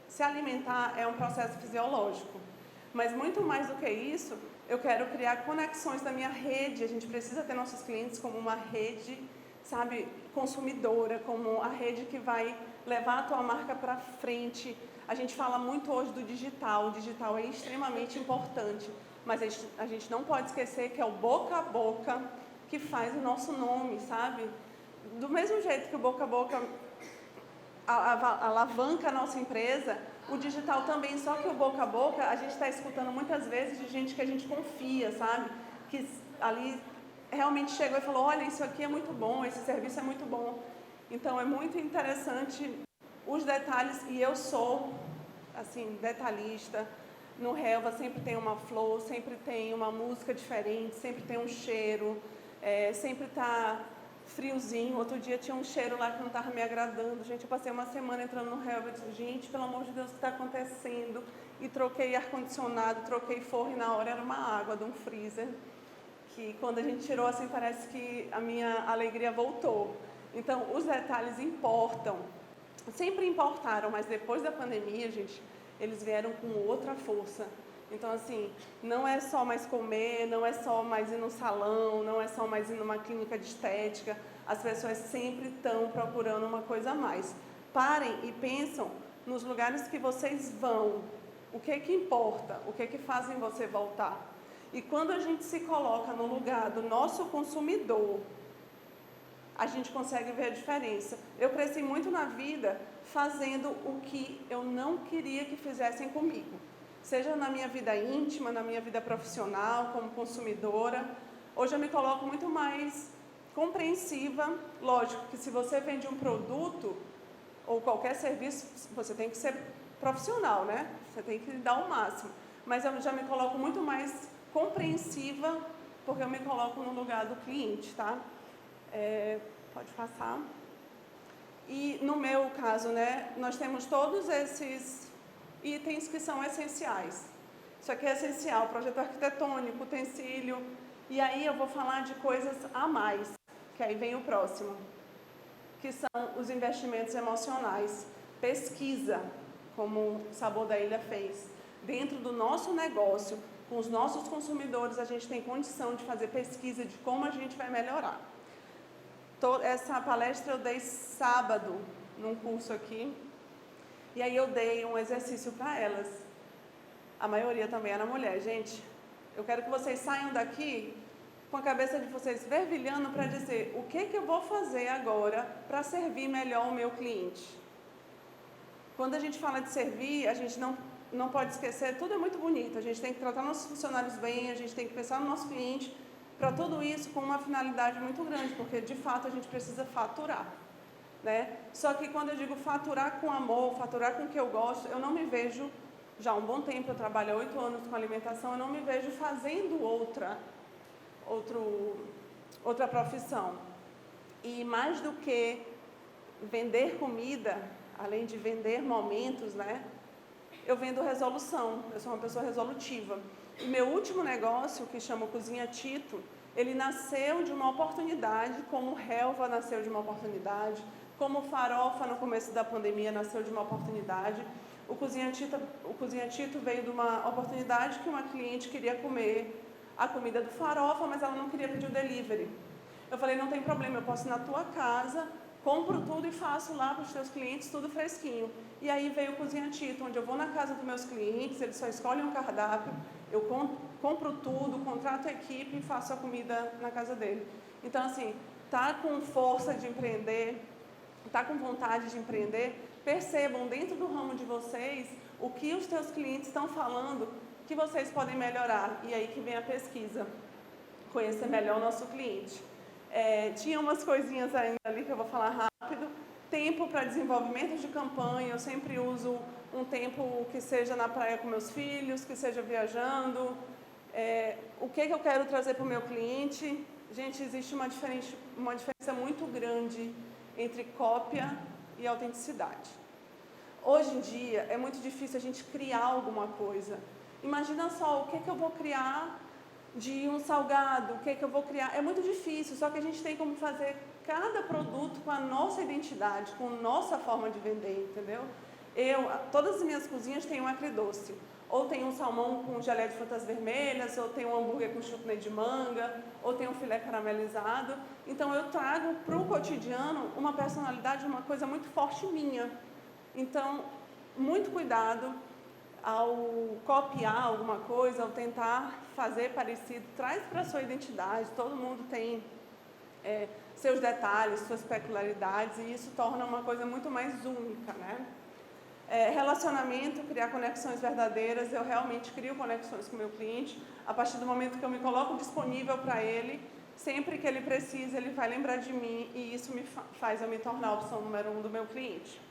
se alimentar é um processo fisiológico, mas muito mais do que isso, eu quero criar conexões na minha rede. A gente precisa ter nossos clientes como uma rede, sabe, consumidora, como a rede que vai levar a tua marca para frente. A gente fala muito hoje do digital, o digital é extremamente importante, mas a gente não pode esquecer que é o boca a boca que faz o nosso nome, sabe? Do mesmo jeito que o boca a boca alavanca a nossa empresa, o digital também, só que o boca a boca, a gente está escutando muitas vezes de gente que a gente confia, sabe? Que ali realmente chegou e falou, olha, isso aqui é muito bom, esse serviço é muito bom. Então, é muito interessante os detalhes, e eu sou, assim, detalhista. No Helva sempre tem uma flor, sempre tem uma música diferente, sempre tem um cheiro, sempre está friozinho. Outro dia tinha um cheiro lá que não estava me agradando. Gente, eu passei uma semana entrando no Helva e disse, gente, pelo amor de Deus, o que está acontecendo? E troquei ar-condicionado, troquei forro, e na hora era uma água de um freezer, que quando a gente tirou assim, parece que a minha alegria voltou. Então, os detalhes importam. Sempre importaram, mas depois da pandemia, gente, eles vieram com outra força. Então, assim, não é só mais comer, não é só mais ir no salão, não é só mais ir numa clínica de estética. As pessoas sempre estão procurando uma coisa a mais. Parem e pensam nos lugares que vocês vão. O que é que importa? O que é que fazem você voltar? E quando a gente se coloca no lugar do nosso consumidor, a gente consegue ver a diferença. Eu cresci muito na vida fazendo o que eu não queria que fizessem comigo. Seja na minha vida íntima, na minha vida profissional, como consumidora. Hoje eu me coloco muito mais compreensiva. Lógico que se você vende um produto ou qualquer serviço, você tem que ser profissional, né? Você tem que dar o máximo. Mas eu já me coloco muito mais compreensiva, porque eu me coloco no lugar do cliente, tá? Pode passar. E no meu caso, né, nós temos todos esses itens que são essenciais. Isso aqui é essencial, projeto arquitetônico, utensílio. E aí eu vou falar de coisas a mais, que aí vem o próximo, que são os investimentos emocionais. Pesquisa, como o Sabor da Ilha fez. Dentro do nosso negócio, com os nossos consumidores, a gente tem condição de fazer pesquisa de como a gente vai melhorar. Essa palestra eu dei sábado, num curso aqui, e aí eu dei um exercício para elas. A maioria também era mulher. Gente, eu quero que vocês saiam daqui com a cabeça de vocês fervilhando para dizer o que eu vou fazer agora para servir melhor o meu cliente. Quando a gente fala de servir, a gente não pode esquecer, tudo é muito bonito, a gente tem que tratar nossos funcionários bem, a gente tem que pensar no nosso cliente, para tudo isso com uma finalidade muito grande, porque de fato a gente precisa faturar, né? Só que quando eu digo faturar com amor, faturar com o que eu gosto, eu não me vejo, já há um bom tempo, eu trabalho há 8 anos com alimentação, eu não me vejo fazendo outra profissão. E mais do que vender comida, além de vender momentos, né? Eu vendo resolução, eu sou uma pessoa resolutiva. E meu último negócio, que chama Cozinha Tito, ele nasceu de uma oportunidade, como o Helva nasceu de uma oportunidade, como o Farofa no começo da pandemia nasceu de uma oportunidade. O Cozinha Tito veio de uma oportunidade que uma cliente queria comer a comida do Farofa, mas ela não queria pedir o delivery. Eu falei, não tem problema, eu posso ir na tua casa, compro tudo e faço lá para os teus clientes, tudo fresquinho. E aí veio o Cozinha Tito, onde eu vou na casa dos meus clientes, eles só escolhem um cardápio, eu compro tudo, contrato a equipe e faço a comida na casa dele. Então, assim, tá com força de empreender, tá com vontade de empreender, percebam dentro do ramo de vocês o que os teus clientes estão falando que vocês podem melhorar. E aí que vem a pesquisa, conhecer melhor o nosso cliente. Tinha umas coisinhas ainda ali que eu vou falar rápido. Tempo para desenvolvimento de campanha, eu sempre uso um tempo que seja na praia com meus filhos, que seja viajando. O que eu quero trazer para o meu cliente? Gente, existe uma diferença muito grande entre cópia e autenticidade. Hoje em dia, é muito difícil a gente criar alguma coisa. Imagina só, o que eu vou criar de um salgado, o que eu vou criar? É muito difícil, só que a gente tem como fazer cada produto com a nossa identidade, com a nossa forma de vender, entendeu? Todas as minhas cozinhas têm um agridoce. ou tem um salmão com geleia de frutas vermelhas, ou tem um hambúrguer com chutney de manga, ou tem um filé caramelizado. Então eu trago para o cotidiano uma personalidade, uma coisa muito forte minha. Então, muito cuidado ao copiar alguma coisa, ao tentar fazer parecido, traz para a sua identidade. Todo mundo tem seus detalhes, suas peculiaridades, e isso torna uma coisa muito mais única, né? Relacionamento, criar conexões verdadeiras. Eu realmente crio conexões com o meu cliente a partir do momento que eu me coloco disponível para ele. Sempre que ele precisa, ele vai lembrar de mim, e isso me faz eu me tornar a opção número 1 do meu cliente.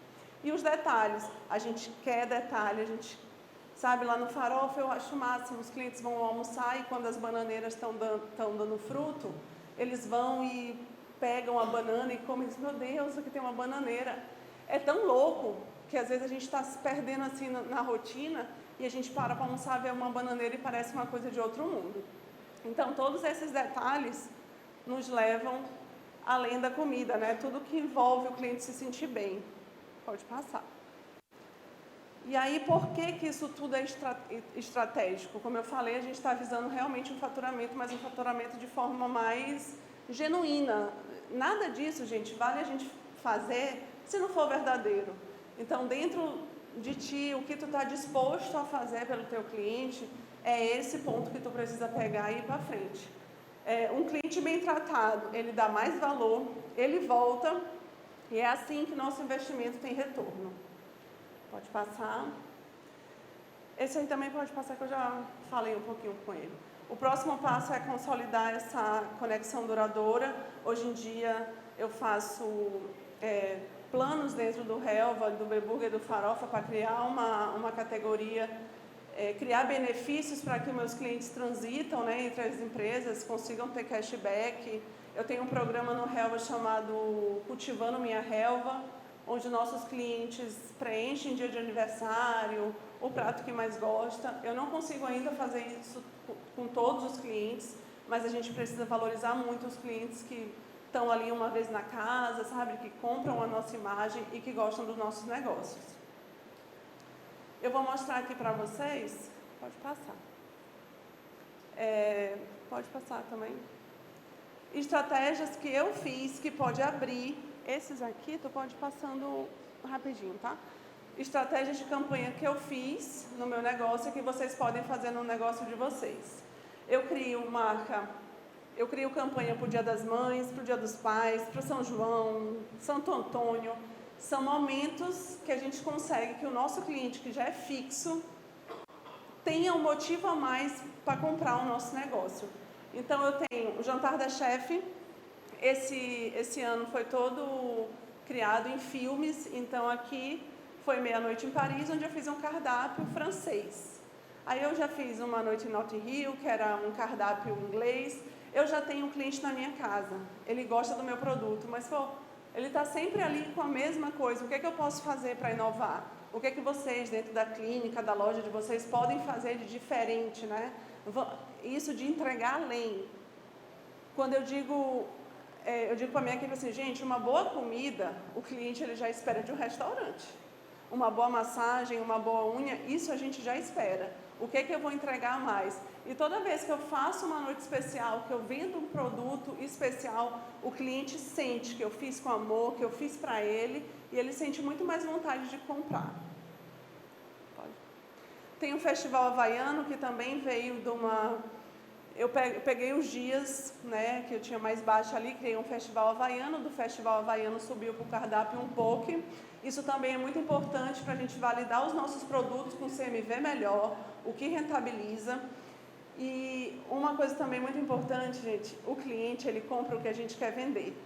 E os detalhes, a gente quer detalhe, a gente sabe, lá no Farofa eu acho o máximo, os clientes vão almoçar e quando as bananeiras estão dando fruto, eles vão e pegam a banana e comem e dizem, meu Deus, aqui tem uma bananeira. É tão louco que às vezes a gente está se perdendo assim na rotina e a gente para almoçar, vê uma bananeira e parece uma coisa de outro mundo. Então, todos esses detalhes nos levam além da comida, né? Tudo que envolve o cliente se sentir bem. Pode passar. E aí, por que isso tudo é estratégico? Como eu falei, a gente está visando realmente um faturamento, mas um faturamento de forma mais genuína. Nada disso, gente, vale a gente fazer se não for verdadeiro. Então, dentro de ti, o que tu está disposto a fazer pelo teu cliente, é esse ponto que tu precisa pegar e ir para frente. Um cliente bem tratado, ele dá mais valor, ele volta, e é assim que nosso investimento tem retorno. Pode passar. Esse aí também pode passar, que eu já falei um pouquinho com ele. O próximo passo é consolidar essa conexão duradoura. Hoje em dia eu faço planos dentro do Helva, do Beburger, do Farofa, para criar uma categoria, criar benefícios para que meus clientes transitam, né, entre as empresas, consigam ter cashback. Eu tenho um programa no Helva chamado Cultivando Minha Helva, onde nossos clientes preenchem dia de aniversário, o prato que mais gosta. Eu não consigo ainda fazer isso com todos os clientes, mas a gente precisa valorizar muito os clientes que estão ali uma vez na casa, sabe, que compram a nossa imagem e que gostam dos nossos negócios. Eu vou mostrar aqui para vocês, pode passar. Pode passar também. Estratégias que eu fiz, que pode abrir. Esses aqui, tu pode ir passando rapidinho, tá? Estratégias de campanha que eu fiz no meu negócio e que vocês podem fazer no negócio de vocês. Eu crio campanha para o Dia das Mães, para o Dia dos Pais, para o São João, Santo Antônio. São momentos que a gente consegue que o nosso cliente, que já é fixo, tenha um motivo a mais para comprar o nosso negócio. Então, eu tenho o Jantar da Chefe. Esse ano foi todo criado em filmes. Então, aqui foi Meia-Noite em Paris, onde eu fiz um cardápio francês. Aí eu já fiz Uma Noite em Notting Hill, que era um cardápio inglês. Eu já tenho um cliente na minha casa. Ele gosta do meu produto, mas ele está sempre ali com a mesma coisa. O que é que eu posso fazer para inovar? O que é que vocês, dentro da clínica, da loja de vocês, podem fazer de diferente, né? Isso de entregar além. Quando eu digo para a minha equipe assim, gente, uma boa comida, o cliente ele já espera de um restaurante. Uma boa massagem, uma boa unha, isso a gente já espera. O que é que eu vou entregar mais? E toda vez que eu faço uma noite especial, que eu vendo um produto especial, o cliente sente que eu fiz com amor, que eu fiz para ele, e ele sente muito mais vontade de comprar. Tem um festival havaiano que também veio de uma... Eu peguei os dias, né, que eu tinha mais baixo ali, criei um festival havaiano, do festival havaiano subiu para o cardápio um poke. Isso também é muito importante para a gente validar os nossos produtos com CMV melhor, o que rentabiliza. E uma coisa também muito importante, gente, o cliente, ele compra o que a gente quer vender.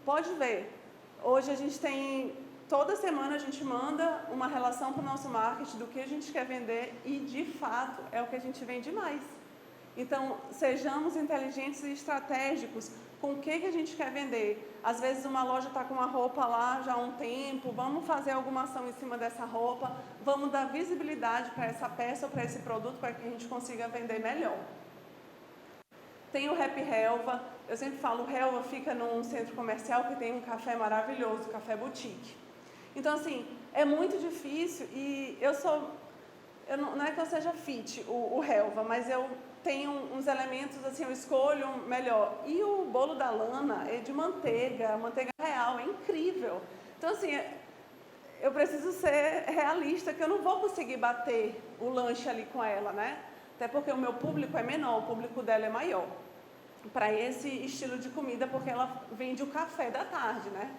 Pode ver, hoje a gente tem, toda semana a gente manda uma relação para o nosso marketing do que a gente quer vender e, de fato, é o que a gente vende mais. Então, sejamos inteligentes e estratégicos com o que a gente quer vender. Às vezes uma loja está com uma roupa lá já há um tempo, vamos fazer alguma ação em cima dessa roupa, vamos dar visibilidade para essa peça ou para esse produto para que a gente consiga vender melhor. Tem o Happy Helva, eu sempre falo, o Helva fica num centro comercial que tem um café maravilhoso, Café Boutique. Então, assim, é muito difícil e eu sou não é que eu seja fit, o Helva, mas eu tenho uns elementos, assim, eu escolho melhor. E o bolo da Lana é de manteiga real, é incrível. Então, assim, eu preciso ser realista, que eu não vou conseguir bater o lanche ali com ela, né? Até porque o meu público é menor, o público dela é maior. Para esse estilo de comida, porque ela vende o café da tarde, né?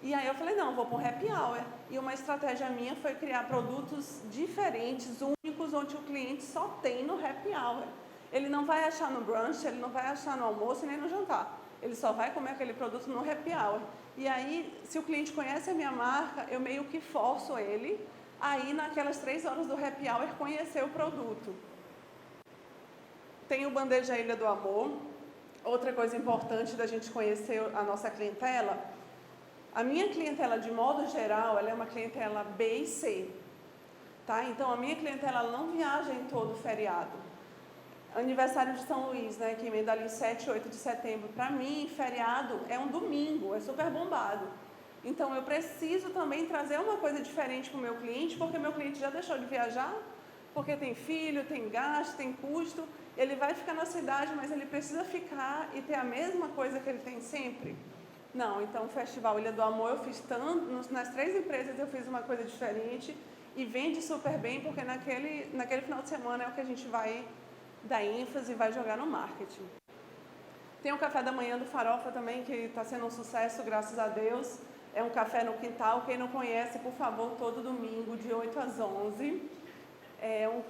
E aí eu falei, não, vou para um happy hour. E uma estratégia minha foi criar produtos diferentes, únicos, onde o cliente só tem no happy hour. Ele não vai achar no brunch, ele não vai achar no almoço nem no jantar. Ele só vai comer aquele produto no happy hour. E aí, se o cliente conhece a minha marca, eu meio que forço ele aí naquelas 3 horas do happy hour conhecer o produto. Tem o Bandeja Ilha do Amor. Outra coisa importante da gente conhecer a nossa clientela, a minha clientela de modo geral, ela é uma clientela B e C. Tá? Então a minha clientela ela não viaja em todo feriado. Aniversário de São Luís, né, que emenda ali 7, 8 de setembro, para mim, feriado é um domingo, é super bombado. Então, eu preciso também trazer uma coisa diferente para o meu cliente, porque meu cliente já deixou de viajar, porque tem filho, tem gasto, tem custo, ele vai ficar na cidade, mas ele precisa ficar e ter a mesma coisa que ele tem sempre. Não, então o Festival Ilha do Amor, eu fiz tanto, nas 3 empresas eu fiz uma coisa diferente e vende super bem, porque naquele final de semana é o que a gente vai dar ênfase e vai jogar no marketing. Tem o café da manhã do Farofa também, que está sendo um sucesso, graças a Deus. É um café no quintal. Quem não conhece, por favor, todo domingo, de 8 às 11.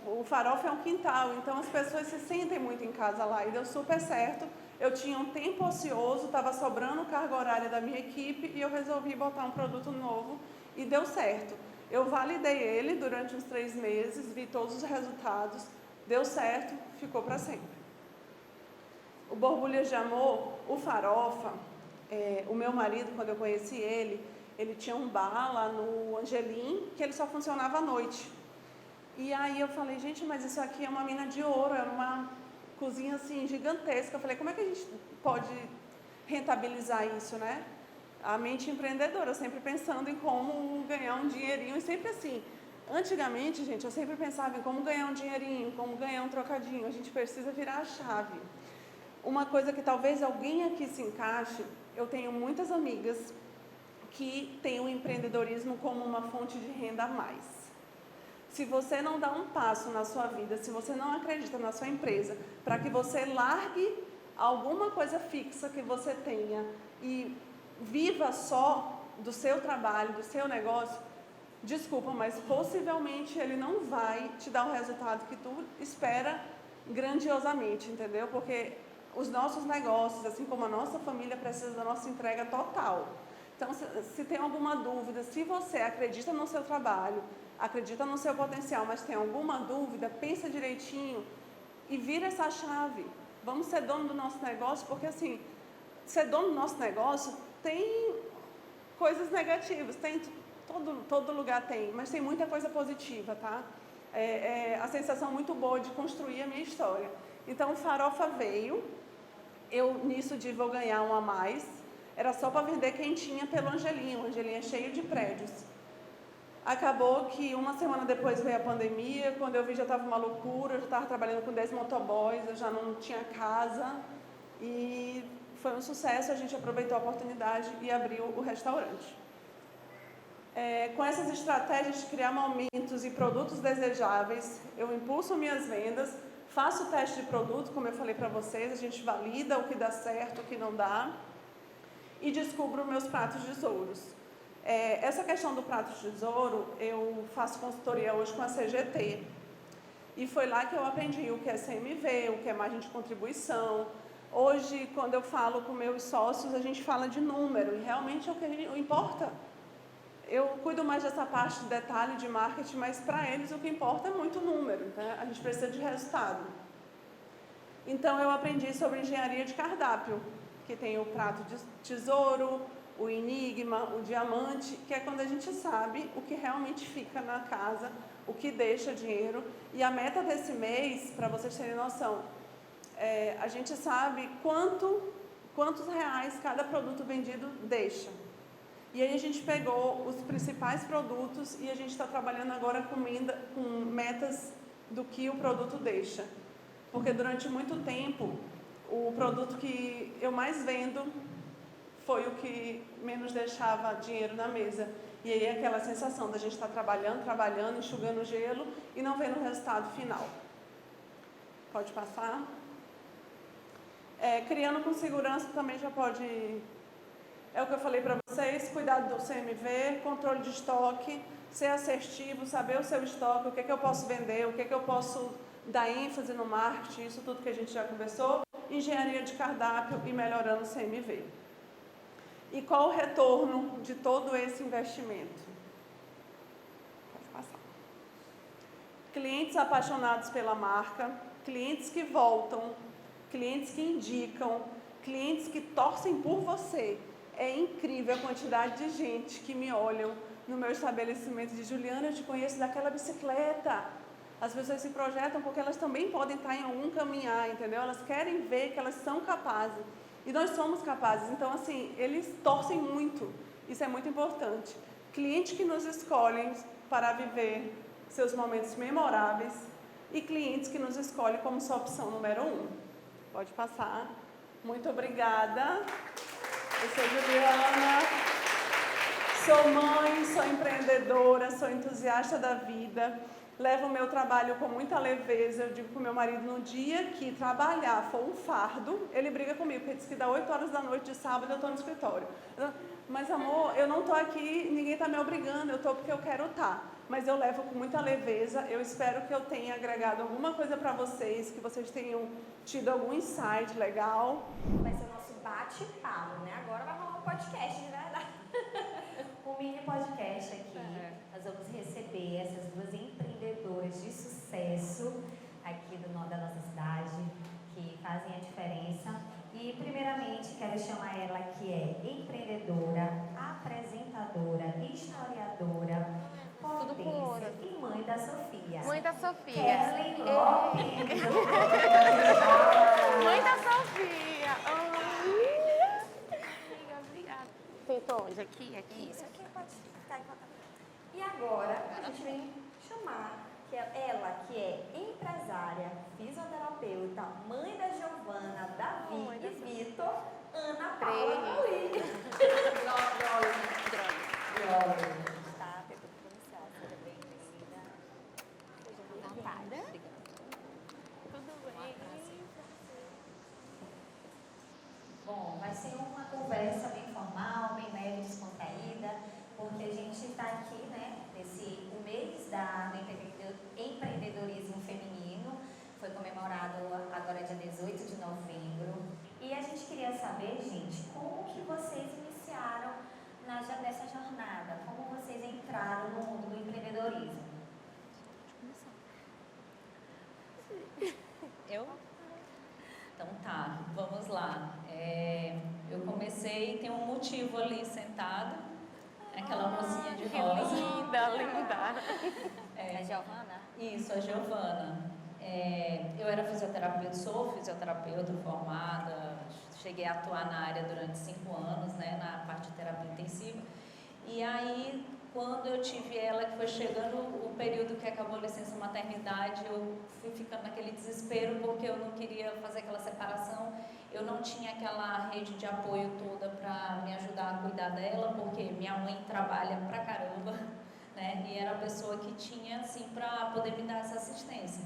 O Farofa é um quintal, então as pessoas se sentem muito em casa lá. E deu super certo. Eu tinha um tempo ocioso, estava sobrando carga horária da minha equipe e eu resolvi botar um produto novo e deu certo. Eu validei ele durante uns 3 meses, vi todos os resultados. Deu certo, ficou para sempre. O Borbulhas de Amor, o Farofa, o meu marido, quando eu conheci ele tinha um bar lá no Angelim, que ele só funcionava à noite. E aí eu falei, gente, mas isso aqui é uma mina de ouro, é uma cozinha assim gigantesca. Eu falei, como é que a gente pode rentabilizar isso, né? A mente empreendedora, sempre pensando em como ganhar um dinheirinho, e sempre assim. Antigamente, gente, eu sempre pensava em como ganhar um dinheirinho, como ganhar um trocadinho. A gente precisa virar a chave. Uma coisa que talvez alguém aqui se encaixe, eu tenho muitas amigas que têm o empreendedorismo como uma fonte de renda a mais. Se você não dá um passo na sua vida, se você não acredita na sua empresa, para que você largue alguma coisa fixa que você tenha e viva só do seu trabalho, do seu negócio, desculpa, mas possivelmente ele não vai te dar o resultado que tu espera grandiosamente, entendeu? Porque os nossos negócios, assim como a nossa família, precisa da nossa entrega total. Então, se tem alguma dúvida, se você acredita no seu trabalho, acredita no seu potencial, mas tem alguma dúvida, pensa direitinho e vira essa chave. Vamos ser dono do nosso negócio, porque assim, ser dono do nosso negócio tem coisas negativas, tem todo lugar tem, mas tem muita coisa positiva, tá? A sensação muito boa de construir a minha história. Então, o Farofa veio, eu nisso de vou ganhar um a mais, era só para vender quentinha pelo Angelim, o Angelim é cheio de prédios. Acabou que uma semana depois veio a pandemia, quando eu vi já estava uma loucura, eu já estava trabalhando com 10 motoboys, eu já não tinha casa, e foi um sucesso, a gente aproveitou a oportunidade e abriu o restaurante. Com essas estratégias de criar momentos e produtos desejáveis, eu impulso minhas vendas, faço o teste de produto, como eu falei para vocês, a gente valida o que dá certo, o que não dá, e descubro meus pratos de tesouros. Essa questão do prato de tesouro, eu faço consultoria hoje com a CGT, e foi lá que eu aprendi o que é CMV, o que é margem de contribuição. Hoje, quando eu falo com meus sócios, a gente fala de número, e realmente é o que importa. Eu cuido mais dessa parte de detalhe de marketing, mas para eles o que importa é muito número, né? A gente precisa de resultado. Então eu aprendi sobre engenharia de cardápio, que tem o prato de tesouro, o enigma, o diamante, que é quando a gente sabe o que realmente fica na casa, o que deixa dinheiro. E a meta desse mês, para vocês terem noção, a gente sabe quantos reais cada produto vendido deixa. E aí a gente pegou os principais produtos e a gente está trabalhando agora com metas do que o produto deixa. Porque durante muito tempo, o produto que eu mais vendo foi o que menos deixava dinheiro na mesa. E aí é aquela sensação da gente estar trabalhando, enxugando gelo e não vendo o resultado final. Pode passar. Criando com segurança também já pode... É o que eu falei para vocês, cuidado do CMV, controle de estoque, ser assertivo, saber o seu estoque, o que é que eu posso vender, o que é que eu posso dar ênfase no marketing, isso tudo que a gente já conversou, engenharia de cardápio e melhorando o CMV. E qual o retorno de todo esse investimento? Pode passar. Clientes apaixonados pela marca, clientes que voltam, clientes que indicam, clientes que torcem por você. É incrível a quantidade de gente que me olham no meu estabelecimento de Juliana, eu te conheço daquela bicicleta. As pessoas se projetam porque elas também podem estar em algum caminhar, entendeu? Elas querem ver que elas são capazes. E nós somos capazes. Então, assim, eles torcem muito. Isso é muito importante. Cliente que nos escolhem para viver seus momentos memoráveis e clientes que nos escolhem como sua opção número 1. Pode passar. Muito obrigada. Eu sou Juliana, sou mãe, sou empreendedora, sou entusiasta da vida, levo o meu trabalho com muita leveza. Eu digo para o meu marido, no dia que trabalhar for um fardo, ele briga comigo, porque diz que dá 8 horas da noite de sábado eu estou no escritório. Mas amor, eu não estou aqui, ninguém está me obrigando, eu estou porque eu quero estar. Mas eu levo com muita leveza, eu espero que eu tenha agregado alguma coisa para vocês, que vocês tenham tido algum insight legal. Vai ser o nosso bate-papo, né? Agora vai rolar um podcast de verdade. Um mini podcast aqui. Nós vamos receber essas duas empreendedoras de sucesso aqui da nossa cidade, que fazem a diferença. E primeiramente quero chamar ela, que é empreendedora, apresentadora, historiadora, potência e mãe da Sofia. Mãe da Sofia. Kellen Lopes. Mãe da Sofia. Amiga, obrigada. Sentou onde? Aqui? Isso aqui pode ficar enquanto. E agora a gente vem chamar ela, que é empresária, fisioterapeuta, mãe da Giovana, Davi e Vitor, Ana Paula Luiz. Droga. Tá, pegou pronunciar, seja bem-vinda. Seja à vontade. Tudo bem? Bom, vai ser uma conversa bem formal, bem leve, descontraída, porque a gente está aqui, né, o mês do empreendedorismo feminino, foi comemorado agora dia 18 de novembro, e a gente queria saber, gente, como que vocês iniciaram nessa jornada, como vocês entraram no mundo do empreendedorismo? Eu? Então tá, vamos lá. Eu comecei, tem um motivo ali sentada, aquela mocinha de rosa. Linda, linda. É Giovana? Isso, a Giovana. Eu era fisioterapeuta, sou fisioterapeuta formada, cheguei a atuar na área durante 5 anos, né, na parte de terapia intensiva. E aí, quando eu tive ela, que foi chegando o período que acabou a licença maternidade, eu fui ficando naquele desespero porque eu não queria fazer aquela separação. Eu não tinha aquela rede de apoio toda para me ajudar a cuidar dela, porque minha mãe trabalha pra caramba, né? E era a pessoa que tinha, assim, para poder me dar essa assistência.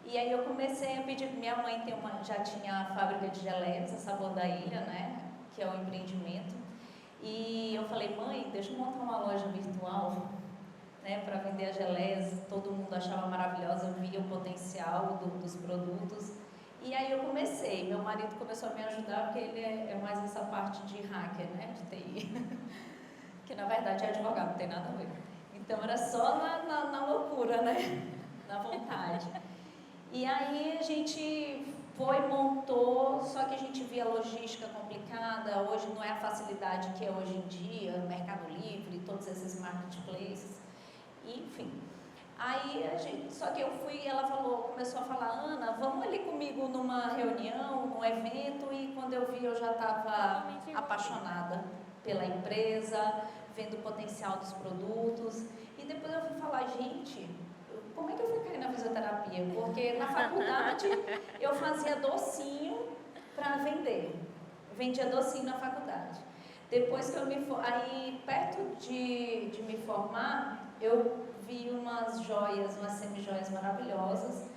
E aí eu comecei a pedir, minha mãe já tinha a fábrica de geleias, a Sabor da Ilha, né? Que é o empreendimento. E eu falei, mãe, deixa eu montar uma loja virtual, né, para vender as geleias. Todo mundo achava maravilhosa, eu via o potencial dos produtos. E aí eu comecei, meu marido começou a me ajudar, porque ele é mais essa parte de hacker, né, de TI, que na verdade é advogado, não tem nada a ver. Então era só na loucura, né, na vontade. E aí a gente montou, só que a gente via logística complicada. Hoje não é a facilidade que é hoje em dia, Mercado Livre, todos esses marketplaces, enfim. Aí só que eu fui, ela começou a falar, Ana, vamos ali comigo numa reunião, num evento, e quando eu vi eu já estava apaixonada pela empresa, vendo o potencial dos produtos. E depois eu fui falar, gente, como é que eu fui cair na fisioterapia? Porque na faculdade eu fazia docinho para vender. Vendia docinho na faculdade. Depois que eu aí perto de me formar, eu vi umas joias, umas semi-joias maravilhosas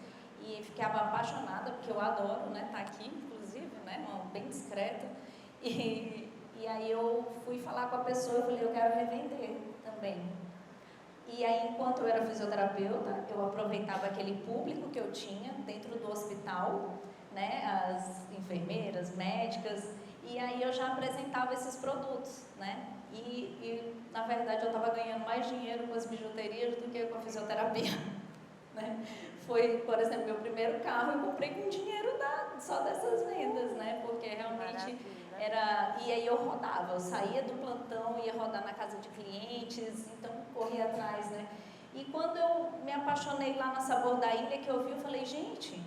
e ficava apaixonada, porque eu adoro, né, tá aqui, inclusive, né, bem discreta. E aí eu fui falar com a pessoa, eu falei, eu quero revender também. E aí, enquanto eu era fisioterapeuta, eu aproveitava aquele público que eu tinha dentro do hospital, né, as enfermeiras, médicas, e aí eu já apresentava esses produtos, né, e na verdade eu estava ganhando mais dinheiro com as bijuterias do que com a fisioterapia, né. Foi, por exemplo, meu primeiro carro eu comprei com dinheiro só dessas vendas, né, porque realmente era, e aí eu rodava, eu saía do plantão, ia rodar na casa de clientes, então corria atrás, né. E quando eu me apaixonei lá na Sabor da Ilha, que eu vi, eu falei, gente,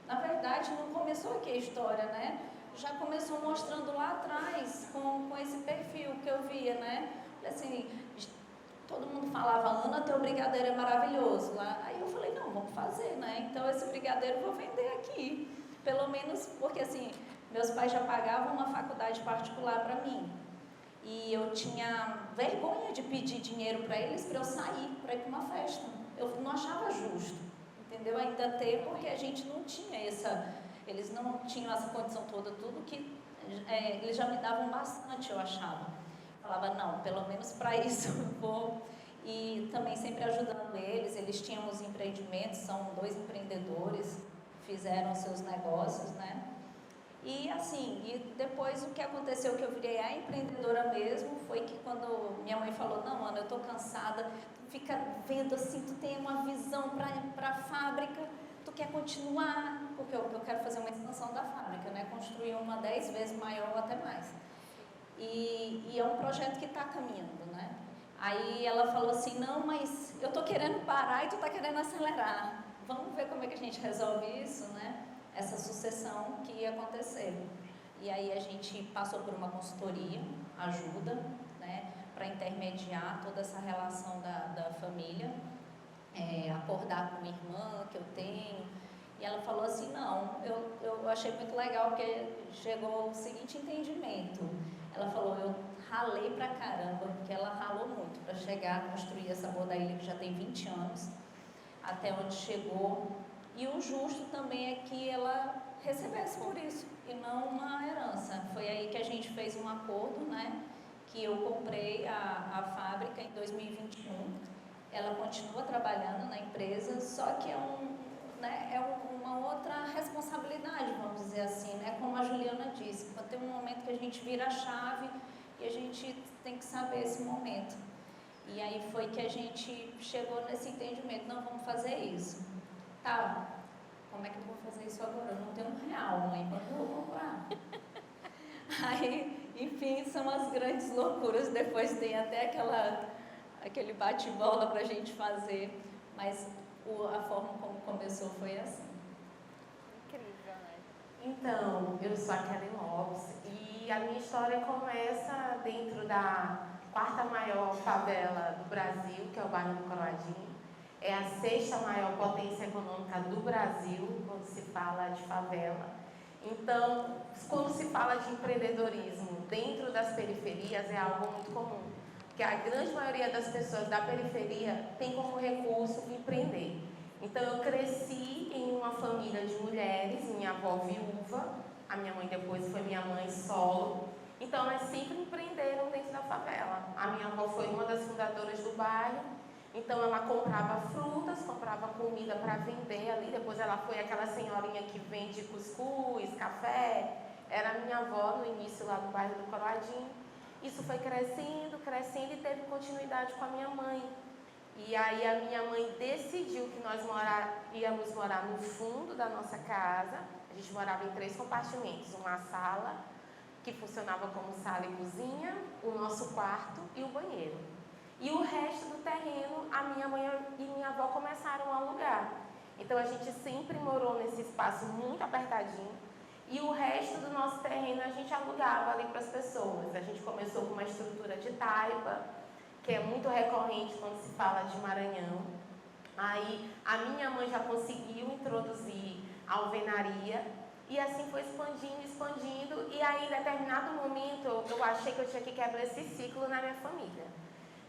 na verdade não começou aqui a história, né, já começou mostrando lá atrás, com esse perfil que eu via, né, assim, todo mundo falava, Ana, teu brigadeiro é maravilhoso, aí eu falei, não, vamos fazer, né, então esse brigadeiro eu vou vender aqui, pelo menos, porque assim, meus pais já pagavam uma faculdade particular para mim, e eu tinha vergonha de pedir dinheiro para eles para eu sair, para ir para uma festa, eu não achava justo, entendeu, ainda ter, porque a gente não tinha eles não tinham essa condição toda, tudo que eles já me davam bastante, eu achava. Falava, não, pelo menos para isso eu vou. E também sempre ajudando eles tinham os empreendimentos, são 2 empreendedores, fizeram seus negócios, né? E assim, e depois o que aconteceu, que eu virei a empreendedora mesmo, foi que quando minha mãe falou, não, Ana, eu tô cansada, tu fica vendo assim, tu tem uma visão para a fábrica, tu quer continuar, porque eu quero fazer uma expansão da fábrica, né? Construir uma 10 vezes maior ou até mais. E é um projeto que está caminhando, né? Aí ela falou assim, não, mas eu tô querendo parar e tu tá querendo acelerar. Vamos ver como é que a gente resolve isso, né? Essa sucessão que ia acontecer. E aí a gente passou por uma consultoria, ajuda, né? Para intermediar toda essa relação da família. Acordar com minha irmã, que eu tenho, e ela falou assim, não, eu achei muito legal, porque chegou o seguinte entendimento, ela falou, eu ralei pra caramba, porque ela ralou muito para chegar a construir essa Sabor da Ilha, que já tem 20 anos, até onde chegou, e o justo também é que ela recebesse por isso, e não uma herança. Foi aí que a gente fez um acordo, né, que eu comprei a fábrica em 2021, ela continua trabalhando na empresa, só que é uma outra responsabilidade, vamos dizer assim, né? Como a Juliana disse, vai ter um momento que a gente vira a chave e a gente tem que saber esse momento. E aí foi que a gente chegou nesse entendimento, não, vamos fazer isso. Tá, como é que eu vou fazer isso agora? Eu não tenho R$1, mãe, quando eu vou comprar? Aí, enfim, são as grandes loucuras, depois tem até aquele bate-bola para a gente fazer, mas a forma como começou foi assim. Incrível, né? Então, eu sou a Kelly Lopes e a minha história começa dentro da 4ª maior favela do Brasil, que é o bairro do Coroadinho. É a 6ª maior potência econômica do Brasil, quando se fala de favela. Então, quando se fala de empreendedorismo dentro das periferias, é algo muito comum. Porque a grande maioria das pessoas da periferia tem como recurso empreender. Então, eu cresci em uma família de mulheres, minha avó viúva, a minha mãe depois foi minha mãe solo. Então, elas sempre empreenderam dentro da favela. A minha avó foi uma das fundadoras do bairro, então ela comprava frutas, comprava comida para vender ali. Depois ela foi aquela senhorinha que vende cuscuz, café. Era minha avó no início lá do bairro do Coroadinho. Isso foi crescendo, crescendo e teve continuidade com a minha mãe. E aí a minha mãe decidiu que nós íamos morar no fundo da nossa casa. A gente morava em 3 compartimentos, uma sala que funcionava como sala e cozinha, o nosso quarto e o banheiro. E o resto do terreno, a minha mãe e minha avó começaram a alugar. Então a gente sempre morou nesse espaço muito apertadinho. e o resto do nosso terreno a gente alugava ali para as pessoas. A gente começou com uma estrutura de taipa, que é muito recorrente quando se fala de Maranhão. Aí a minha mãe já conseguiu introduzir a alvenaria e assim foi expandindo, e aí em determinado momento eu achei que eu tinha que quebrar esse ciclo na minha família.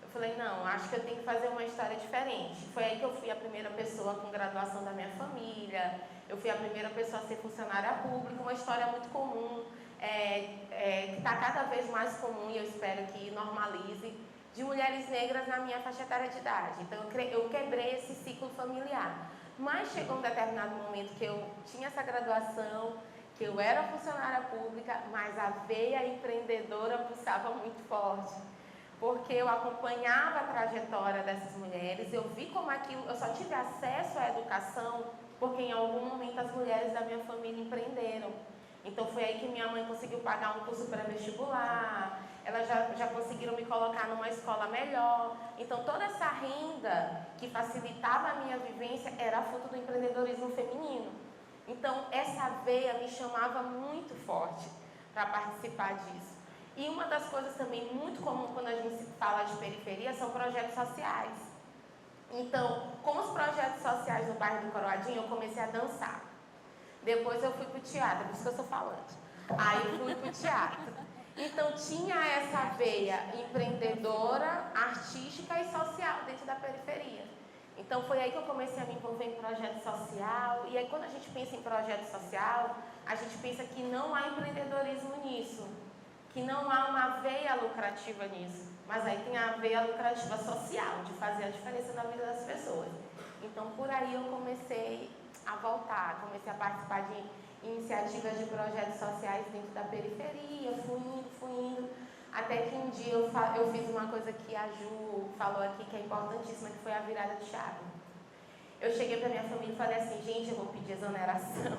Eu falei, não, acho que eu tenho que fazer uma história diferente. Foi aí que eu fui a primeira pessoa com graduação da minha família, eu fui a primeira pessoa a ser funcionária pública, uma história muito comum, que está cada vez mais comum e eu espero que normalize, de mulheres negras na minha faixa etária de idade. Então eu quebrei esse ciclo familiar. Mas chegou um determinado momento que eu tinha essa graduação, que eu era funcionária pública, mas a veia empreendedora pulsava muito forte. Porque eu acompanhava a trajetória dessas mulheres, eu vi como aquilo, eu só tive acesso à educação porque em algum momento as mulheres da minha família empreenderam. Então foi aí que minha mãe conseguiu pagar um curso pré-vestibular, elas já conseguiram me colocar numa escola melhor. Então toda essa renda que facilitava a minha vivência era fruto do empreendedorismo feminino. Então essa veia me chamava muito forte para participar disso. E uma das coisas também muito comum quando a gente fala de periferia são projetos sociais. Então, com os projetos sociais no bairro do Coroadinho, eu comecei a dançar. Depois eu fui para o teatro, por isso que eu sou falante. Aí eu fui para o teatro. Então tinha essa veia empreendedora, artística e social dentro da periferia. Então foi aí que eu comecei a me envolver em projeto social. E aí quando a gente pensa em projeto social, a gente pensa que não há empreendedorismo nisso, que não há uma veia lucrativa nisso. Mas aí tem a veia lucrativa social, de fazer a diferença na vida das pessoas. Então por aí eu comecei a voltar, comecei a participar de iniciativas de projetos sociais dentro da periferia, fui indo, até que um dia eu fiz uma coisa que a Ju falou aqui que é importantíssima, que foi a virada de chave. Eu cheguei para minha família e falei assim, gente, eu vou pedir exoneração,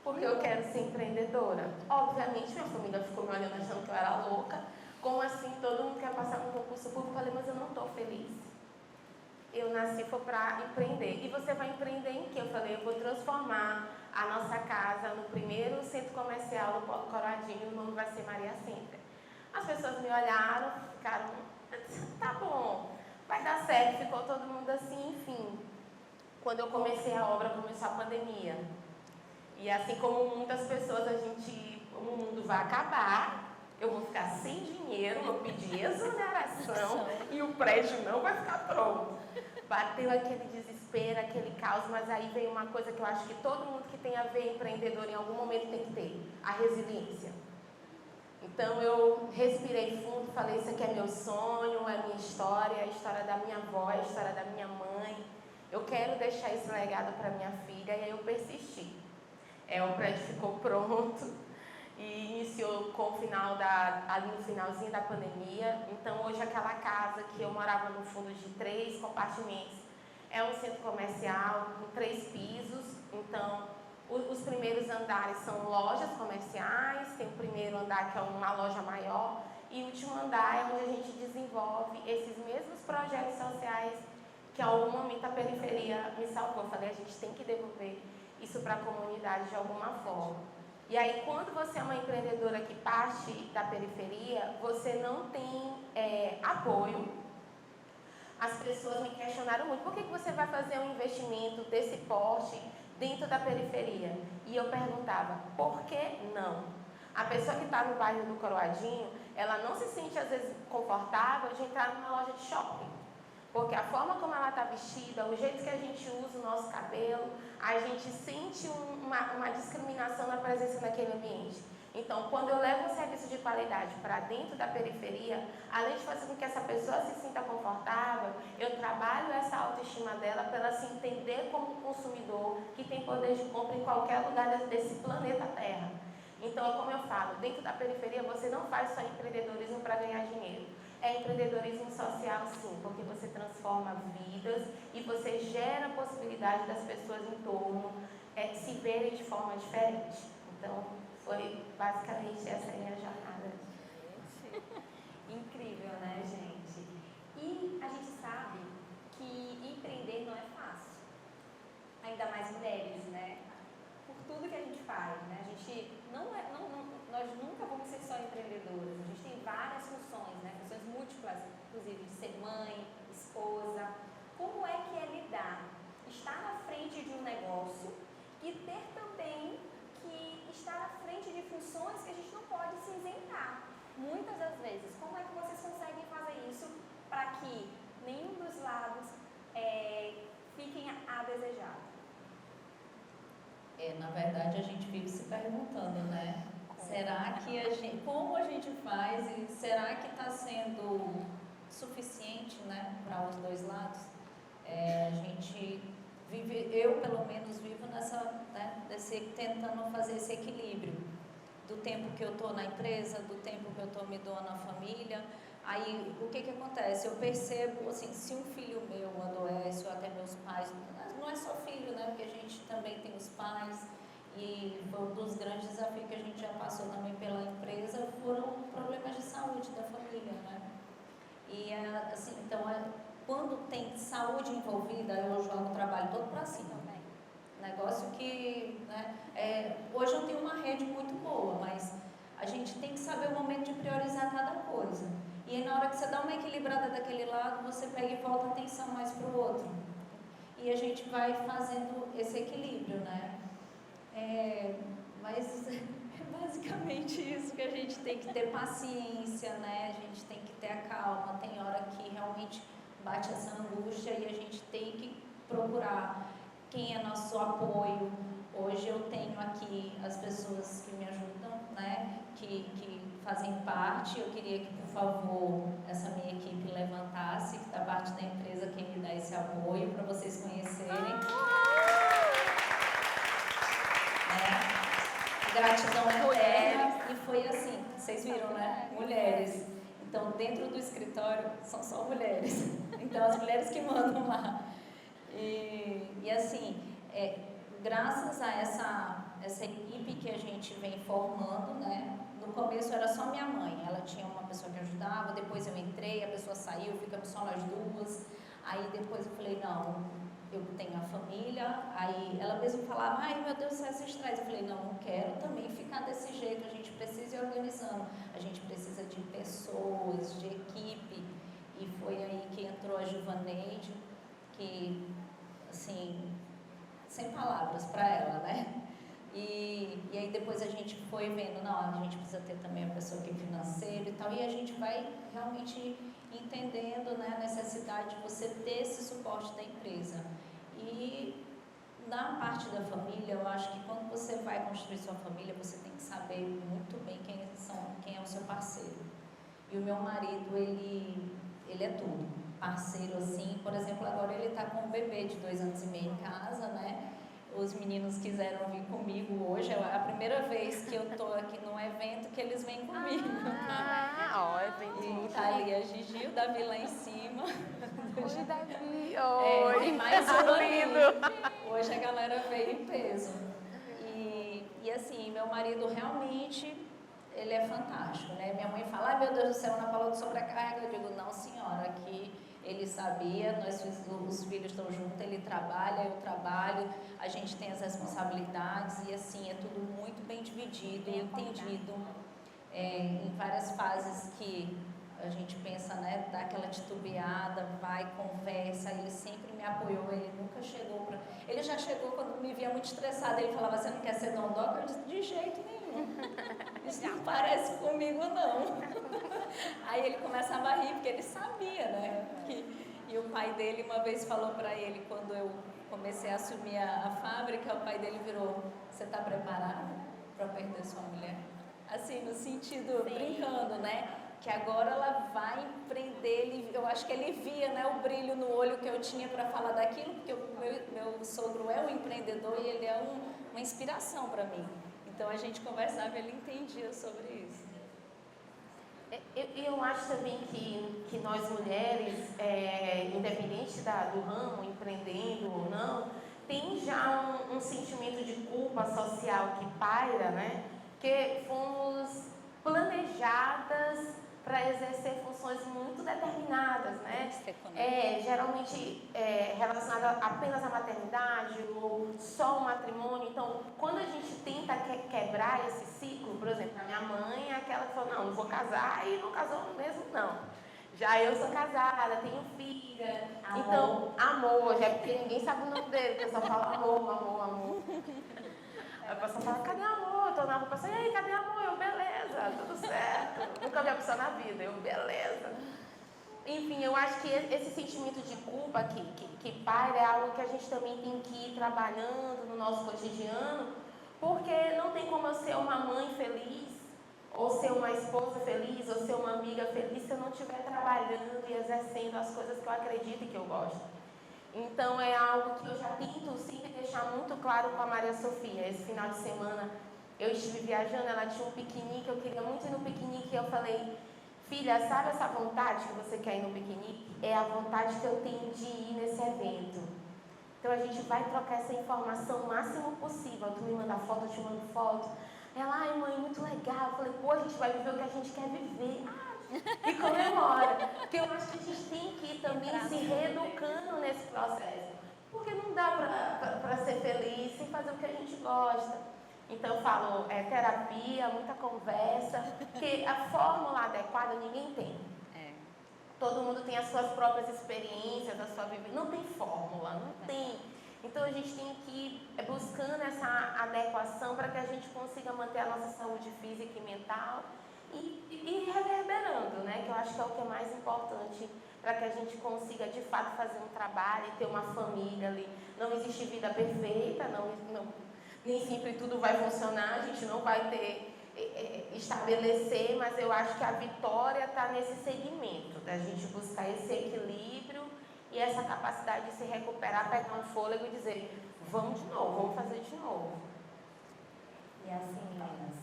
porque eu quero ser empreendedora. Obviamente minha família ficou me olhando achando que eu era louca, como assim todo mundo quer passar no concurso público? Eu falei, mas eu não estou feliz. Eu nasci foi para empreender. E você vai empreender em quê? Eu falei, eu vou transformar a nossa casa no primeiro centro comercial do Polo Coroadinho, o nome vai ser Maria Center. As pessoas me olharam, ficaram, tá bom, vai dar certo, ficou todo mundo assim, enfim. Quando eu comecei a obra, começou a pandemia. E assim como muitas pessoas, o mundo vai acabar, eu vou ficar sem dinheiro, eu pedi exoneração e o prédio não vai ficar pronto. Bateu aquele desespero, aquele caos, mas aí veio uma coisa que eu acho que todo mundo que tem a ver empreendedor em algum momento tem que ter, a resiliência. Então eu respirei fundo, falei, isso aqui é meu sonho, é minha história, é a história da minha avó, é a história da minha mãe. Eu quero deixar esse legado para minha filha, e aí eu persisti. O prédio ficou pronto e iniciou com o final ali no finalzinho da pandemia. Então hoje aquela casa que eu morava no fundo de 3 compartimentos é um centro comercial com 3 pisos. Então os primeiros andares são lojas comerciais, tem o primeiro andar que é uma loja maior e o último andar é onde a gente desenvolve esses mesmos projetos sociais que em algum momento a periferia me salvou. Eu falei, a gente tem que devolver isso para a comunidade de alguma forma. E aí, quando você é uma empreendedora que parte da periferia, você não tem apoio. As pessoas me questionaram muito, por que você vai fazer um investimento desse porte dentro da periferia? E eu perguntava, por que não? A pessoa que está no bairro do Coroadinho, ela não se sente, às vezes, confortável de entrar numa loja de shopping. Porque a forma como ela está vestida, o jeito que a gente usa o nosso cabelo, a gente sente uma discriminação na presença naquele ambiente. Então, quando eu levo um serviço de qualidade para dentro da periferia, além de fazer com que essa pessoa se sinta confortável, eu trabalho essa autoestima dela para ela se entender como consumidor que tem poder de compra em qualquer lugar desse planeta Terra. Então, como eu falo, dentro da periferia você não faz só empreendedorismo para ganhar dinheiro. É empreendedorismo social, sim, porque você transforma vidas e você gera a possibilidade das pessoas em torno se verem de forma diferente. Então, foi basicamente essa a minha jornada. Incrível, né, gente? E a gente sabe que empreender não é fácil. Ainda mais mulheres, né? Por tudo que a gente faz, né? A gente para que nenhum dos lados fiquem a desejar? Na verdade, a gente vive se perguntando, né? Será que como a gente faz e será que está sendo suficiente, né, para os dois lados? A gente vive, eu pelo menos vivo tentando fazer esse equilíbrio do tempo que eu estou na empresa, do tempo que eu estou me doando à família. Aí, o que acontece? Eu percebo, assim, se um filho meu adoece, ou até meus pais, não é só filho, né? Porque a gente também tem os pais, e foi um dos grandes desafios que a gente já passou também pela empresa, foram problemas de saúde da família, né? E, assim, então, quando tem saúde envolvida, eu jogo o trabalho todo para cima. Negócio que, né, hoje eu tenho uma rede muito boa, mas a gente tem que saber o momento de priorizar cada coisa. E aí, na hora que você dá uma equilibrada daquele lado, você pega e volta a atenção mais para o outro. E a gente vai fazendo esse equilíbrio, né? Mas é basicamente isso, que a gente tem que ter paciência, né? A gente tem que ter a calma. Tem hora que realmente bate essa angústia e a gente tem que procurar quem é nosso apoio. Hoje eu tenho aqui as pessoas que me ajudam, né, que fazem parte. Eu queria que, por favor, essa minha equipe levantasse, que está parte da empresa, quem me dá esse apoio, para vocês conhecerem. Gratidão eterna. E foi assim, vocês viram, né? Mulheres. Então, dentro do escritório, são só mulheres. Então, as mulheres que mandam lá. E assim, graças a essa equipe que a gente vem formando, né? No começo era só minha mãe, ela tinha uma pessoa que ajudava, depois eu entrei, a pessoa saiu, ficamos só nós duas. Aí depois eu falei, não, eu tenho a família. Aí ela mesmo falava, ai meu Deus, você se estresse. Eu falei, não quero também ficar desse jeito, a gente precisa ir organizando, a gente precisa de pessoas, de equipe. E foi aí que entrou a Juvaneide, que, assim, sem palavras para ela, né? E aí depois a gente foi vendo, não, a gente precisa ter também a pessoa que é financeira e tal, e a gente vai realmente entendendo, né, a necessidade de você ter esse suporte da empresa. E na parte da família, eu acho que quando você vai construir sua família, você tem que saber muito bem quem é o seu parceiro. E o meu marido, ele é tudo. Parceiro assim, por exemplo, agora ele está com um bebê de 2 anos e meio em casa, né? Os meninos quiseram vir comigo hoje, é a primeira vez que eu estou aqui num evento que eles vêm comigo. Evento. Tá ali a Gigi, o Davi lá em cima. Oi, Davi. Oi. Mais um lindo. Hoje a galera veio em peso. E assim, meu marido realmente, ele é fantástico, né? Minha mãe fala, ai meu Deus do céu, Ana Paula de sobrecarga. Eu digo, não senhora, aqui ele sabia, os filhos estão juntos, ele trabalha, eu trabalho, a gente tem as responsabilidades e assim, é tudo muito bem dividido e entendido. Em várias fases que a gente pensa, né, dá aquela titubeada, vai, conversa, ele sempre me apoiou, ele nunca chegou para... Ele já chegou quando me via muito estressada, ele falava, você não quer ser dondoca? Eu disse, de jeito nenhum, isso não parece comigo não. Aí ele começava a rir, porque ele sabia, né, e o pai dele uma vez falou para ele, quando eu comecei a assumir a fábrica, o pai dele virou, você está preparada para perder sua mulher? Assim, no sentido, brincando, né? Que agora ela vai empreender, eu acho que ele via, né, o brilho no olho que eu tinha para falar daquilo, porque o meu sogro é um empreendedor e ele é uma inspiração para mim. Então a gente conversava e ele entendia sobre isso. Eu acho também que nós mulheres, independente do ramo, empreendendo ou não, tem já um sentimento de culpa social que paira, né? Que fomos planejadas para exercer funções muito determinadas, né? Geralmente relacionada apenas à maternidade ou só ao matrimônio. Então, quando a gente tenta quebrar esse ciclo, por exemplo, a minha mãe é aquela que falou, não vou casar e não casou mesmo, não. Já eu sou casada, tenho filha, então, amor, já porque ninguém sabe o nome dele, porque eu só falo amor. A pessoa fala, cadê amor? Eu tô na rua, a pessoa, e aí, cadê amor? Eu, beleza, tudo certo. Nunca vi a pessoa na vida, eu, beleza. enfim, eu acho que esse sentimento de culpa que paira é algo que a gente também tem que ir trabalhando no nosso cotidiano, porque não tem como eu ser uma mãe feliz, ou ser uma esposa feliz, ou ser uma amiga feliz, se eu não estiver trabalhando e exercendo as coisas que eu acredito e que eu gosto. Então é algo que eu já tento sempre deixar muito claro com a Maria Sofia. Esse final de semana eu estive viajando, ela tinha um piquenique, eu queria muito ir no piquenique, e eu falei: filha, sabe essa vontade que você quer ir no piquenique? É a vontade que eu tenho de ir nesse evento. Então a gente vai trocar essa informação o máximo possível. Tu me manda foto, eu te mando foto. Ela: ai mãe, muito legal. Eu falei: pô, a gente vai viver o que a gente quer viver. E comemora. Porque eu acho que a gente tem que ir também se reeducando nesse processo. Porque não dá para ser feliz sem fazer o que a gente gosta. Então eu falo, terapia, muita conversa, porque a fórmula adequada ninguém tem. Todo mundo tem as suas próprias experiências, a sua vivência. Não tem fórmula, não tem. Então a gente tem que ir buscando essa adequação para que a gente consiga manter a nossa saúde física e mental e reverberando, né? Que eu acho que é o que é mais importante para que a gente consiga de fato fazer um trabalho e ter uma família ali. Não existe vida perfeita, nem sempre tudo vai funcionar, a gente não vai estabelecer, mas eu acho que a vitória está nesse segmento, da gente buscar esse equilíbrio e essa capacidade de se recuperar, pegar um fôlego e dizer: vamos de novo, vamos fazer de novo. E assim, meninas,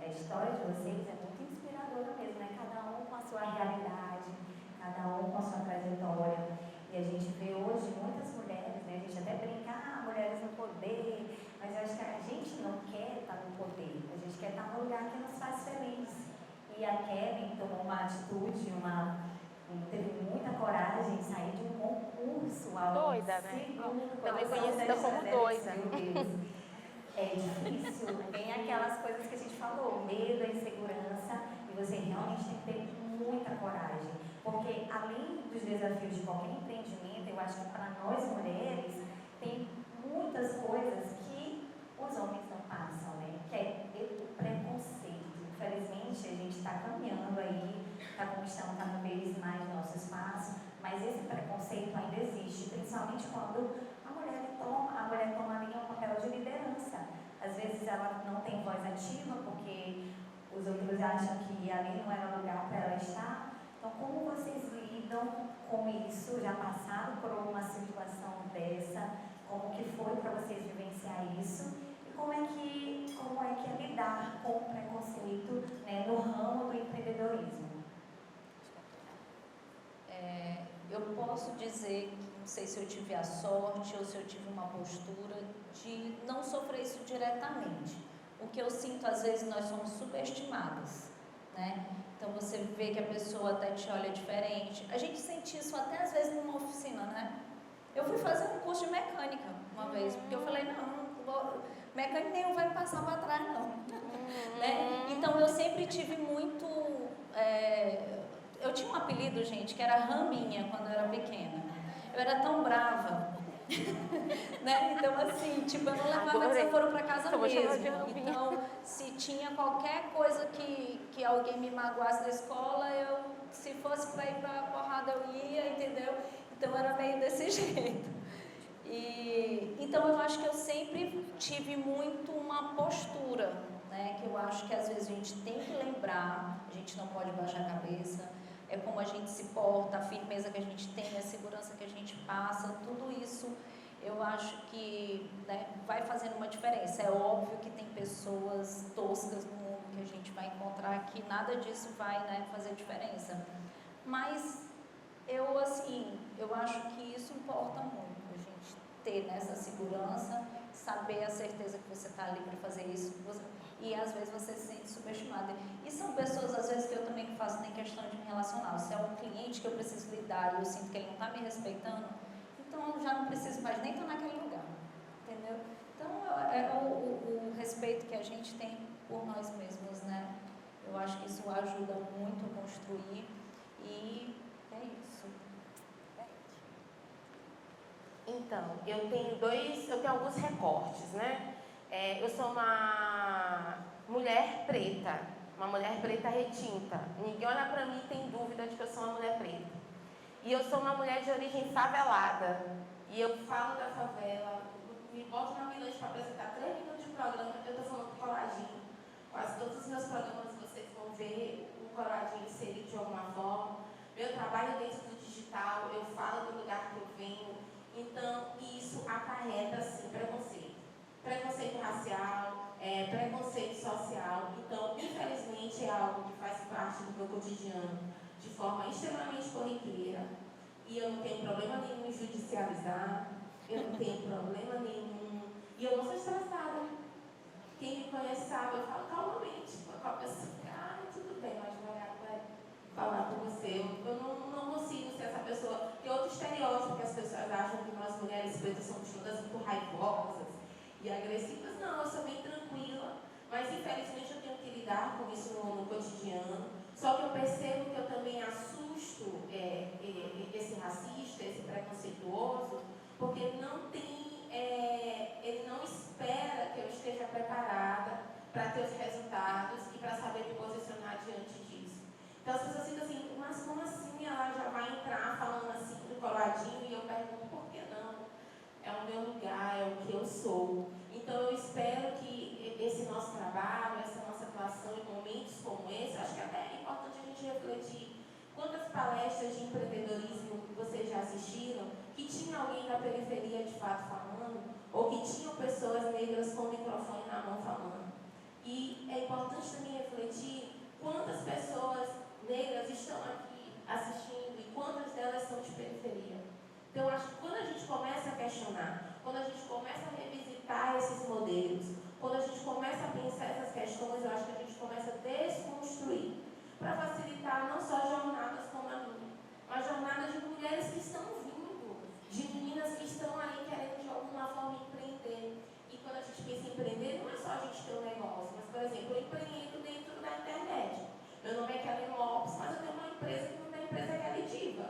a história de vocês é muito inspiradora mesmo, né? Cada um com a sua realidade, cada um com a sua trajetória. E a gente vê hoje muitas mulheres, né? A gente até brinca: mulheres no poder, mas eu acho que a gente não quer estar no poder, a gente quer estar no lugar que nos faz feliz. E a Kevin tomou uma atitude, teve muita coragem de sair de um concurso ao doida, né? Também conhecida como doida. É difícil, tem aquelas coisas que a gente falou, medo, a insegurança, e você realmente tem que ter muita coragem, porque além dos desafios de qualquer empreendimento, eu acho que para nós mulheres tem muitas coisas que os homens não passam, né? Que é o preconceito. Infelizmente, a gente está caminhando aí, está conquistando cada vez mais nosso espaço, mas esse preconceito ainda existe, principalmente quando a mulher toma ali um papel de liderança. Às vezes ela não tem voz ativa porque os outros acham que ali não era lugar para ela estar. Então, como vocês lidam com isso? Já passaram por alguma situação dessa? Como que foi para vocês vivenciar isso? E como é que é lidar com o preconceito, né, no ramo do empreendedorismo? Eu posso dizer que, não sei se eu tive a sorte ou se eu tive uma postura de não sofrer isso diretamente. O que eu sinto, às vezes, nós somos subestimadas, né? Então, você vê que a pessoa até te olha diferente. A gente sente isso até, às vezes, numa oficina, né? Eu fui fazer um curso de mecânica uma vez, porque eu falei: mecânica nenhum vai passar para trás, não. Né? Então, eu sempre tive muito... eu tinha um apelido, gente, que era Raminha, quando eu era pequena. Eu era tão brava. Né? Então, assim, eu não levava desaforo para casa mesmo. Então, se tinha qualquer coisa que alguém me magoasse na escola, se fosse para ir para a porrada, eu ia, entendeu? Então, era meio desse jeito. Então, eu acho que eu sempre tive muito uma postura, né? Que eu acho que às vezes a gente tem que lembrar, a gente não pode baixar a cabeça, é como a gente se porta, a firmeza que a gente tem, a segurança que a gente passa, tudo isso eu acho que, né, vai fazendo uma diferença. É óbvio que tem pessoas toscas no mundo que a gente vai encontrar que nada disso vai, né, fazer diferença. Mas eu acho que isso importa muito, a gente ter essa segurança, saber a certeza que você está ali para fazer isso, e às vezes você se sente subestimada. E são pessoas, às vezes, que eu também faço nem questão de me relacionar. Se é um cliente que eu preciso lidar e eu sinto que ele não está me respeitando, então eu já não preciso mais nem estar naquele lugar, entendeu? Então é o respeito que a gente tem por nós mesmos, né? Eu acho que isso ajuda muito a construir, e é isso. Então, eu tenho alguns recortes, né? Eu sou uma mulher preta, uma mulher preta retinta. Ninguém olha pra mim e tem dúvida de que eu sou uma mulher preta. E eu sou uma mulher de origem favelada. E eu falo da favela, me boto na Milante para apresentar 3 minutos de programa, eu estou falando do Coradinho. Quase todos os meus programas vocês vão ver o Coradinho inserido de alguma forma. Meu trabalho dentro do digital, eu falo do lugar que eu venho. Então, isso acarreta, sim, preconceito. Preconceito racial, preconceito social. Então, infelizmente, é algo que faz parte do meu cotidiano de forma extremamente corriqueira. E eu não tenho problema nenhum em judicializar, eu não tenho problema nenhum. E eu não sou estressada. Quem me conhece sabe, eu falo calmamente com a pessoa. Tudo bem, o advogado vai falar com você. Eu não consigo ser essa pessoa. Tem outro estereótipo que as pessoas acham que nós mulheres pretas somos todas muito raivosas e agressivas. Não, eu sou bem tranquila. Mas infelizmente eu tenho que lidar com isso no cotidiano. Só que eu percebo que eu também assusto esse racista, esse preconceituoso, porque ele não espera que eu esteja preparada para ter os resultados e para saber me posicionar diante disso. Então as pessoas ficam assim, mas como assim ela já vai entrar falando assim do Coladinho? E eu pergunto, por que não? É o meu lugar, é o que eu sou. Então eu espero que esse nosso trabalho, essa nossa atuação em momentos como esse, acho que até é importante a gente refletir quantas palestras de empreendedorismo vocês já assistiram, que tinha alguém da periferia de fato falando, ou que tinham pessoas negras com o microfone na mão falando. E é importante também refletir quantas pessoas negras estão aqui assistindo e quantas delas são de periferia. Então, eu acho que quando a gente começa a questionar, quando a gente começa a revisitar esses modelos, quando a gente começa a pensar essas questões, eu acho que a gente começa a desconstruir, para facilitar não só jornadas como a minha, mas jornadas de mulheres que estão vindo, de meninas que estão aí querendo de alguma forma empreender. E quando a gente pensa em empreender, não é só a gente ter um negócio, mas, por exemplo, eu empreendo dentro da internet. Meu nome é Kellen Lopes, mas eu tenho uma empresa que não tem empresa que é Diva.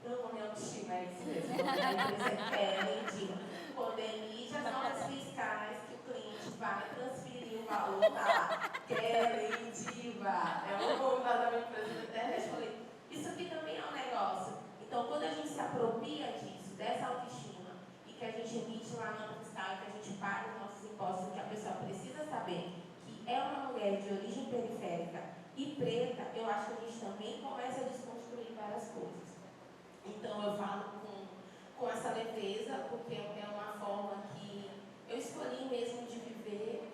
Eu não me autoestima, é isso mesmo. A empresa é Kellen Diva. Quando é mídia, são as fiscais que o cliente vai transferir o valor lá. Kellen Diva. É o nome da minha empresa da internet. Eu falei, isso aqui também é um negócio. Então, quando a gente se apropria disso, dessa autoestima, e que a gente emite lá na fiscal, que a gente paga os nossos impostos, que a pessoa precisa saber que é uma mulher de origem periférica e preta, eu acho que a gente também começa a desconstruir várias coisas. Então, eu falo com essa leveza, porque é uma forma que eu escolhi mesmo de viver,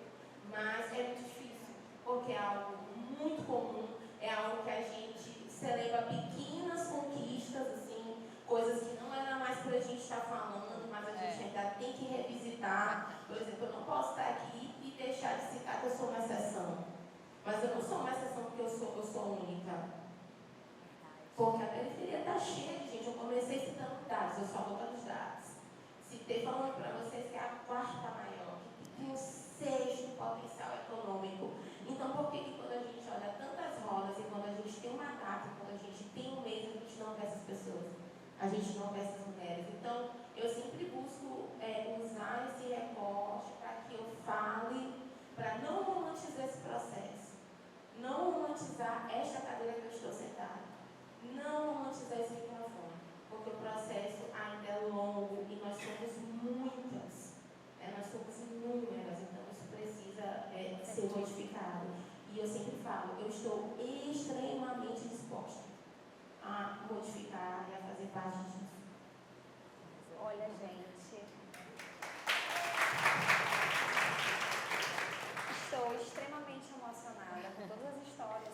mas é muito difícil, porque é algo muito comum, é algo que a gente celebra pequenas conquistas, assim, coisas que não era mais para a gente estar falando, mas a gente ainda tem que revisitar. Por exemplo, eu não posso estar aqui e deixar de citar que eu sou uma exceção. Mas eu não sou uma exceção porque eu sou única. Porque a periferia está cheia de gente. Eu comecei citando dados, eu só vou dar os dados. Citei falando para vocês que é a 4ª maior, que tem o 6º potencial econômico. Então, por que quando a gente olha tantas rodas e quando a gente tem uma data, quando a gente tem um mês, a gente não vê essas pessoas? A gente não vê essas mulheres. Então, eu sempre busco usar esse recorte para que eu fale, para não romantizar esse processo. Não romantizar esta cadeira que eu estou sentada. Não romantizar esse microfone, porque o processo ainda é longo e nós somos muitas, nós somos inúmeras, então isso precisa ser modificado. E eu sempre falo, eu estou extremamente disposta a modificar e a fazer parte disso. Olha, gente, estou extremamente emocionada com todas as histórias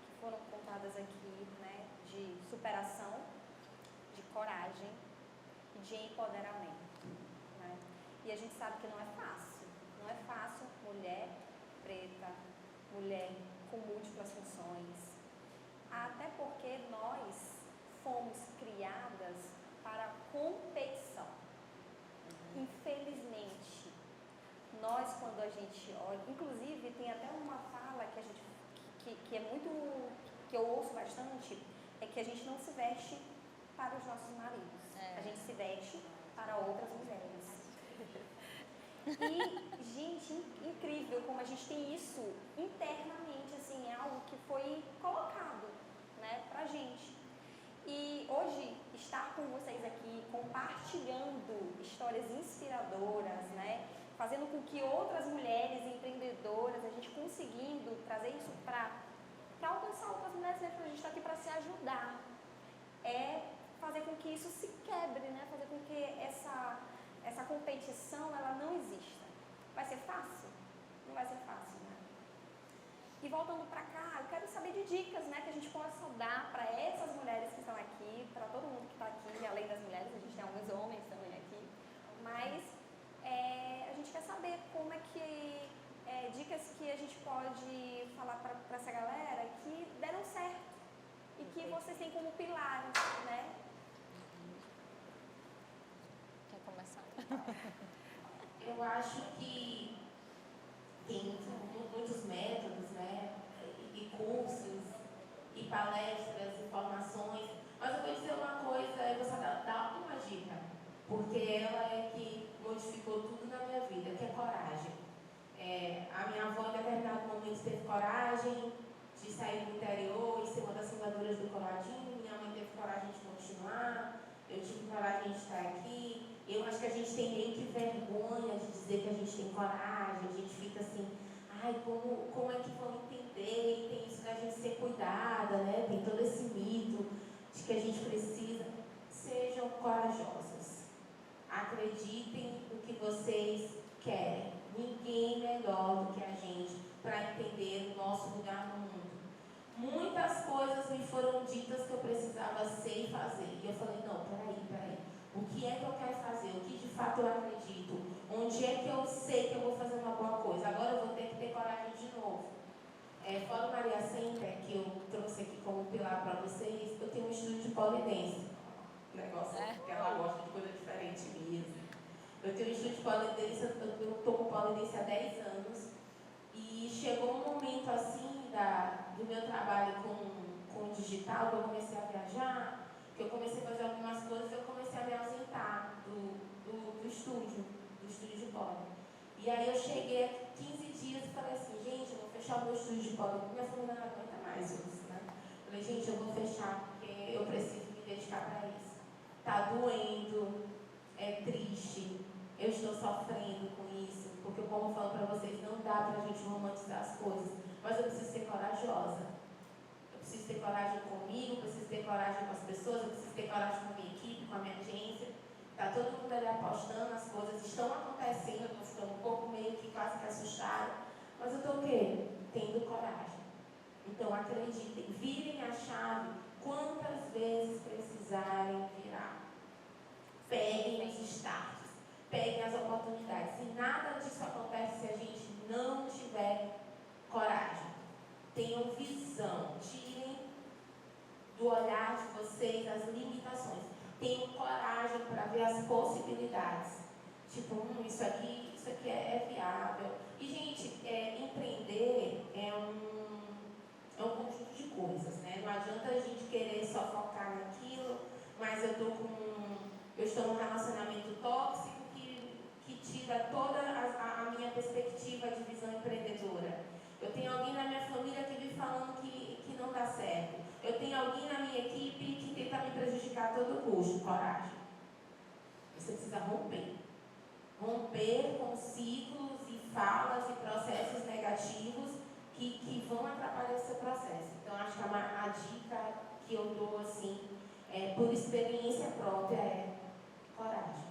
que foram contadas aqui, né, de superação, de coragem e de empoderamento, né? E a gente sabe que não é fácil mulher preta, mulher com múltiplas funções, até porque nós fomos criadas para competição. Infelizmente, nós, quando a gente olha, inclusive tem até uma fala que a gente que é muito, que eu ouço bastante, é que a gente não se veste para os nossos maridos, a gente se veste para outras mulheres. E, gente, incrível como a gente tem isso internamente, assim, é algo que foi colocado, né, pra gente. E hoje, estar com vocês aqui, compartilhando histórias inspiradoras, né, fazendo com que outras mulheres empreendedoras, a gente conseguindo trazer isso para alcançar outras mulheres, né, porque a gente está aqui para se ajudar, é fazer com que isso se quebre, né, fazer com que essa competição, ela não exista. Vai ser fácil? Não vai ser fácil, né? E voltando para cá, eu quero saber de dicas, né, que a gente possa dar para essas mulheres que estão aqui, para todo mundo que está aqui, além das mulheres, a gente tem alguns homens também aqui, mas a gente quer saber como é que, dicas que a gente pode falar para essa galera que deram certo e que vocês têm como pilares, né? Quer começar? Eu acho que tem muitos métodos, né? E cursos, e palestras, e formações. Mas eu vou dizer uma coisa, eu vou só dar uma dica, porque ela é que modificou tudo na minha vida, que é coragem. A minha avó, em determinado momento, teve coragem de sair do interior e ser uma das fundadoras do Coroadinho. Minha mãe teve coragem de continuar. Eu tive coragem de estar aqui. Eu acho que a gente tem meio que vergonha de dizer que a gente tem coragem. A gente fica assim, ai, como é que vão entender? E tem isso da gente ser cuidada, né? Tem todo esse mito de que a gente precisa. Sejam corajosas. Acreditem no que vocês querem. Ninguém melhor do que a gente para entender o nosso lugar no mundo. Muitas coisas me foram ditas que eu precisava ser e fazer. E eu falei, não, peraí. O que é que eu quero fazer? O que de fato eu acredito? Onde é que eu sei que eu vou fazer uma boa coisa? Agora eu vou ter que ter coragem de novo. Fora o Maria Center, que eu trouxe aqui como pilar para vocês, eu tenho um estúdio de polidense. Negócio que ela gosta de coisa diferente mesmo. Eu tenho um estúdio de polidense, eu estou com polidense há 10 anos. E chegou um momento assim do meu trabalho com o digital, que eu comecei a viajar, que eu comecei a fazer algumas coisas, eu comecei a me ausentar do estúdio de poli. E aí eu cheguei a 15 dias e falei assim, gente, eu vou fechar o meu estúdio de poli, porque minha família não aguenta mais isso, né? Eu falei, gente, eu vou fechar, porque eu preciso me dedicar para isso. Tá doendo, é triste, eu estou sofrendo com isso, porque como eu falo para vocês, não dá para a gente romantizar as coisas, mas eu preciso ser corajosa. Eu preciso ter coragem comigo, eu preciso ter coragem com as pessoas, eu preciso ter coragem com a minha equipe, com a minha agência. Está todo mundo ali apostando, as coisas estão acontecendo, eu estou ficando um pouco meio que quase que assustada, mas eu estou o quê? Tendo coragem. Então acreditem, virem a chave quantas vezes precisarem virar. Peguem os starts, peguem as oportunidades. E nada disso acontece se a gente não tiver coragem. Tenham visão, tirem do olhar de vocês as limitações. Tenham coragem para ver as possibilidades. Tipo, isso aqui é viável. E, gente, empreender é um conjunto de coisas, né? Não adianta a gente querer só focar naquilo, mas eu estou num relacionamento tóxico que tira toda a minha perspectiva de visão empreendedora. Eu tenho alguém na minha família que vive falando que não dá certo. Eu tenho alguém na minha equipe que tenta me prejudicar a todo custo. Coragem. Você precisa romper. Romper com ciclos e falas e processos negativos que vão atrapalhar esse seu processo. Então, acho que a dica que eu dou, assim, por experiência própria, é coragem.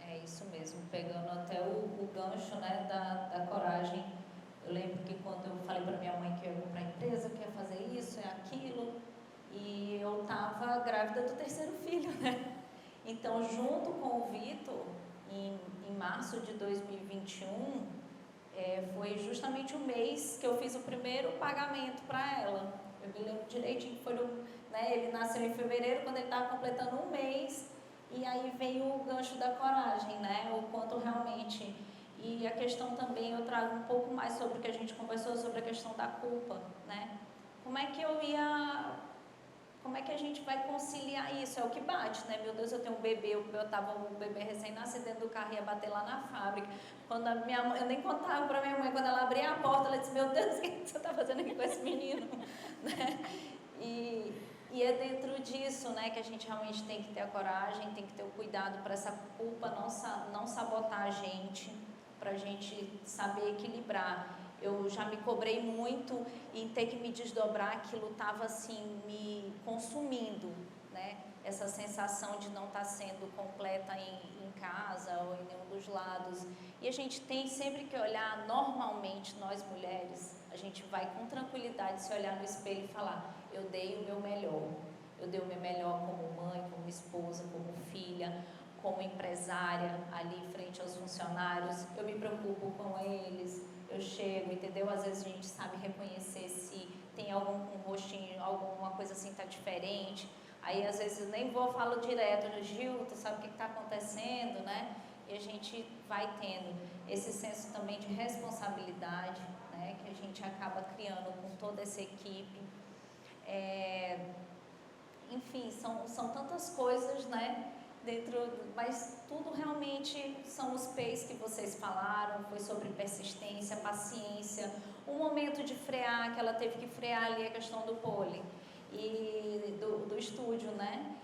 É isso mesmo, pegando até o gancho, né, da coragem. Eu lembro que quando eu falei para minha mãe que eu ia comprar empresa, que ia fazer isso, aquilo, e eu estava grávida do terceiro filho, né? Então, junto com o Vitor, em março de 2021, foi justamente o mês que eu fiz o primeiro pagamento para ela. Eu me lembro direitinho que foi ele nasceu em fevereiro, quando ele estava completando um mês, e aí veio o gancho da coragem, né? O quanto realmente... E a questão também, eu trago um pouco mais sobre o que a gente conversou, sobre a questão da culpa, né? Como é que eu ia Como é que a gente vai conciliar isso? É o que bate, né? Meu Deus, eu tenho um bebê, eu tava um bebê recém-nascido dentro do carro, ia bater lá na fábrica. Quando a minha mãe, eu nem contava para minha mãe, quando ela abria a porta, ela disse, meu Deus, o que você está fazendo aqui com esse menino? Né? E é dentro disso, né, que a gente realmente tem que ter a coragem, tem que ter o cuidado para essa culpa não sabotar a gente, para a gente saber equilibrar. Eu já me cobrei muito em ter que me desdobrar, aquilo estava assim, me consumindo, né? Essa sensação de não estar sendo completa em casa ou em nenhum dos lados. E a gente tem sempre que olhar, normalmente, nós mulheres, a gente vai com tranquilidade se olhar no espelho e falar, eu dei o meu melhor. Eu dei o meu melhor como mãe, como esposa, como filha, como empresária, ali frente aos funcionários. Eu me preocupo com eles. Eu chego, entendeu? Às vezes a gente sabe reconhecer se tem algum rostinho, alguma coisa assim tá diferente. Aí às vezes eu nem falo direto, Gil, tu sabe o que está acontecendo, né? E a gente vai tendo esse senso também de responsabilidade, né? Que a gente acaba criando com toda essa equipe. Enfim, são tantas coisas, né? Mas tudo realmente são os P's que vocês falaram, foi sobre persistência, paciência, o momento de frear, que ela teve que frear ali a questão do pole e do estúdio, né?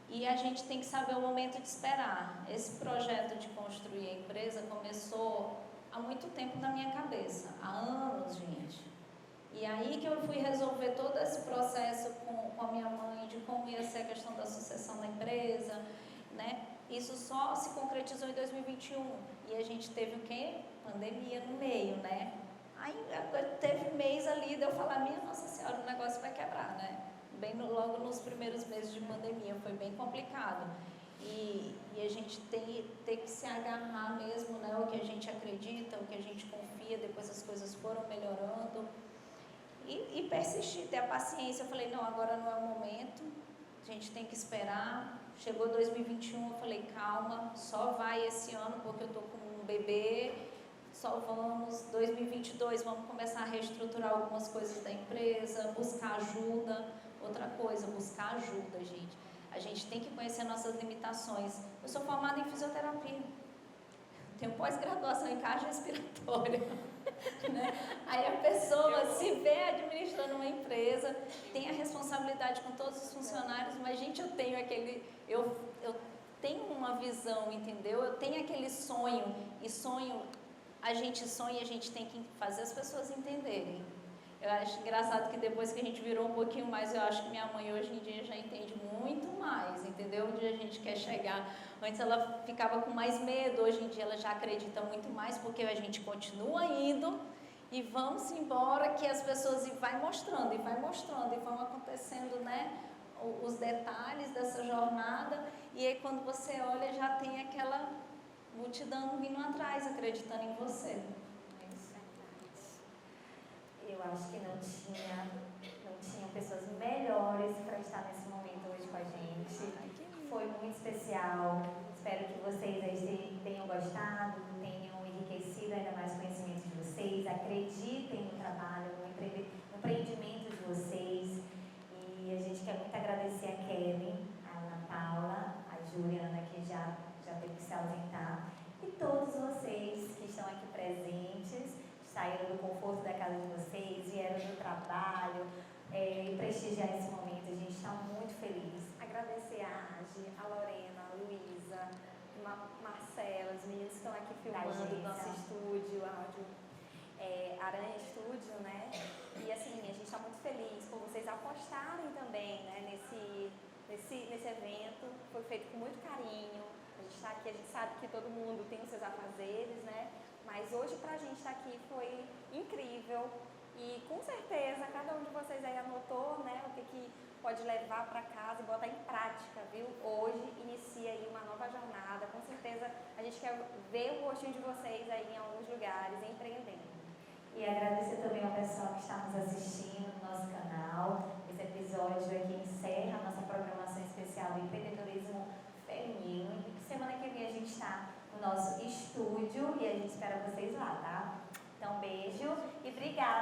E a gente tem que saber o momento de esperar. Esse projeto de construir a empresa começou há muito tempo na minha cabeça, há anos, gente. E aí que eu fui resolver todo esse processo com a minha mãe, de como ia ser a questão da sucessão da empresa, né? Isso só se concretizou em 2021 e a gente teve o quê? Pandemia no meio, né? Aí teve mês ali de eu falar, minha Nossa Senhora, o negócio vai quebrar, né? Logo nos primeiros meses de pandemia, foi bem complicado. E a gente tem que se agarrar mesmo, né? O que a gente acredita, o que a gente confia, depois as coisas foram melhorando. E persistir, ter a paciência. Eu falei, não, agora não é o momento, a gente tem que esperar. Chegou 2021, eu falei, calma, só vai esse ano porque eu tô com um bebê, só vamos. 2022, vamos começar a reestruturar algumas coisas da empresa, buscar ajuda. Outra coisa, buscar ajuda, gente. A gente tem que conhecer nossas limitações. Eu sou formada em fisioterapia, tenho pós-graduação em cardio respiratória. Né? Aí a pessoa se vê administrando uma empresa, tem a responsabilidade com todos os funcionários, mas gente, eu tenho uma visão, entendeu? Eu tenho aquele sonho, e sonho, a gente sonha e a gente tem que fazer as pessoas entenderem. Eu acho engraçado que depois que a gente virou um pouquinho mais, eu acho que minha mãe hoje em dia já entende muito mais, entendeu? Onde a gente quer chegar. Antes ela ficava com mais medo, hoje em dia ela já acredita muito mais, porque a gente continua indo e vamos embora, que as pessoas vai mostrando, e vão acontecendo, né? Os detalhes dessa jornada, e aí quando você olha, já tem aquela multidão vindo atrás, acreditando em você. Eu acho que não tinham pessoas melhores para estar nesse momento hoje com a gente. Foi muito especial. Espero que vocês aí tenham gostado, tenham enriquecido ainda mais o conhecimento de vocês. Acreditem no trabalho, no empreendimento de vocês. E a gente quer muito agradecer a Kelly, a Ana Paula, a Juliana, que já teve que se ausentar, e todos vocês que estão aqui presentes, saíram do conforto da casa de vocês, vieram do trabalho, e prestigiar esse momento. A gente está muito feliz. Agradecer a Agi, a Lorena, a Luísa, Marcela, os meninos que estão aqui filmando o nosso estúdio, áudio, Aranha Estúdio, né? E assim, a gente está muito feliz por vocês apostarem também, né, nesse evento. Foi feito com muito carinho. A gente está aqui, a gente sabe que todo mundo tem os seus afazeres, né? Mas hoje pra gente estar aqui foi incrível e com certeza cada um de vocês aí anotou, né, o que pode levar para casa e botar em prática, viu? Hoje inicia aí uma nova jornada, com certeza a gente quer ver o rostinho de vocês aí em alguns lugares, empreendendo. E agradecer também ao pessoal que está nos assistindo no nosso canal. Esse episódio aqui encerra a nossa programação especial do empreendedorismo feminino. E semana que vem a gente está no nosso estúdio e a gente espera vocês lá, tá? Então, beijo e obrigada.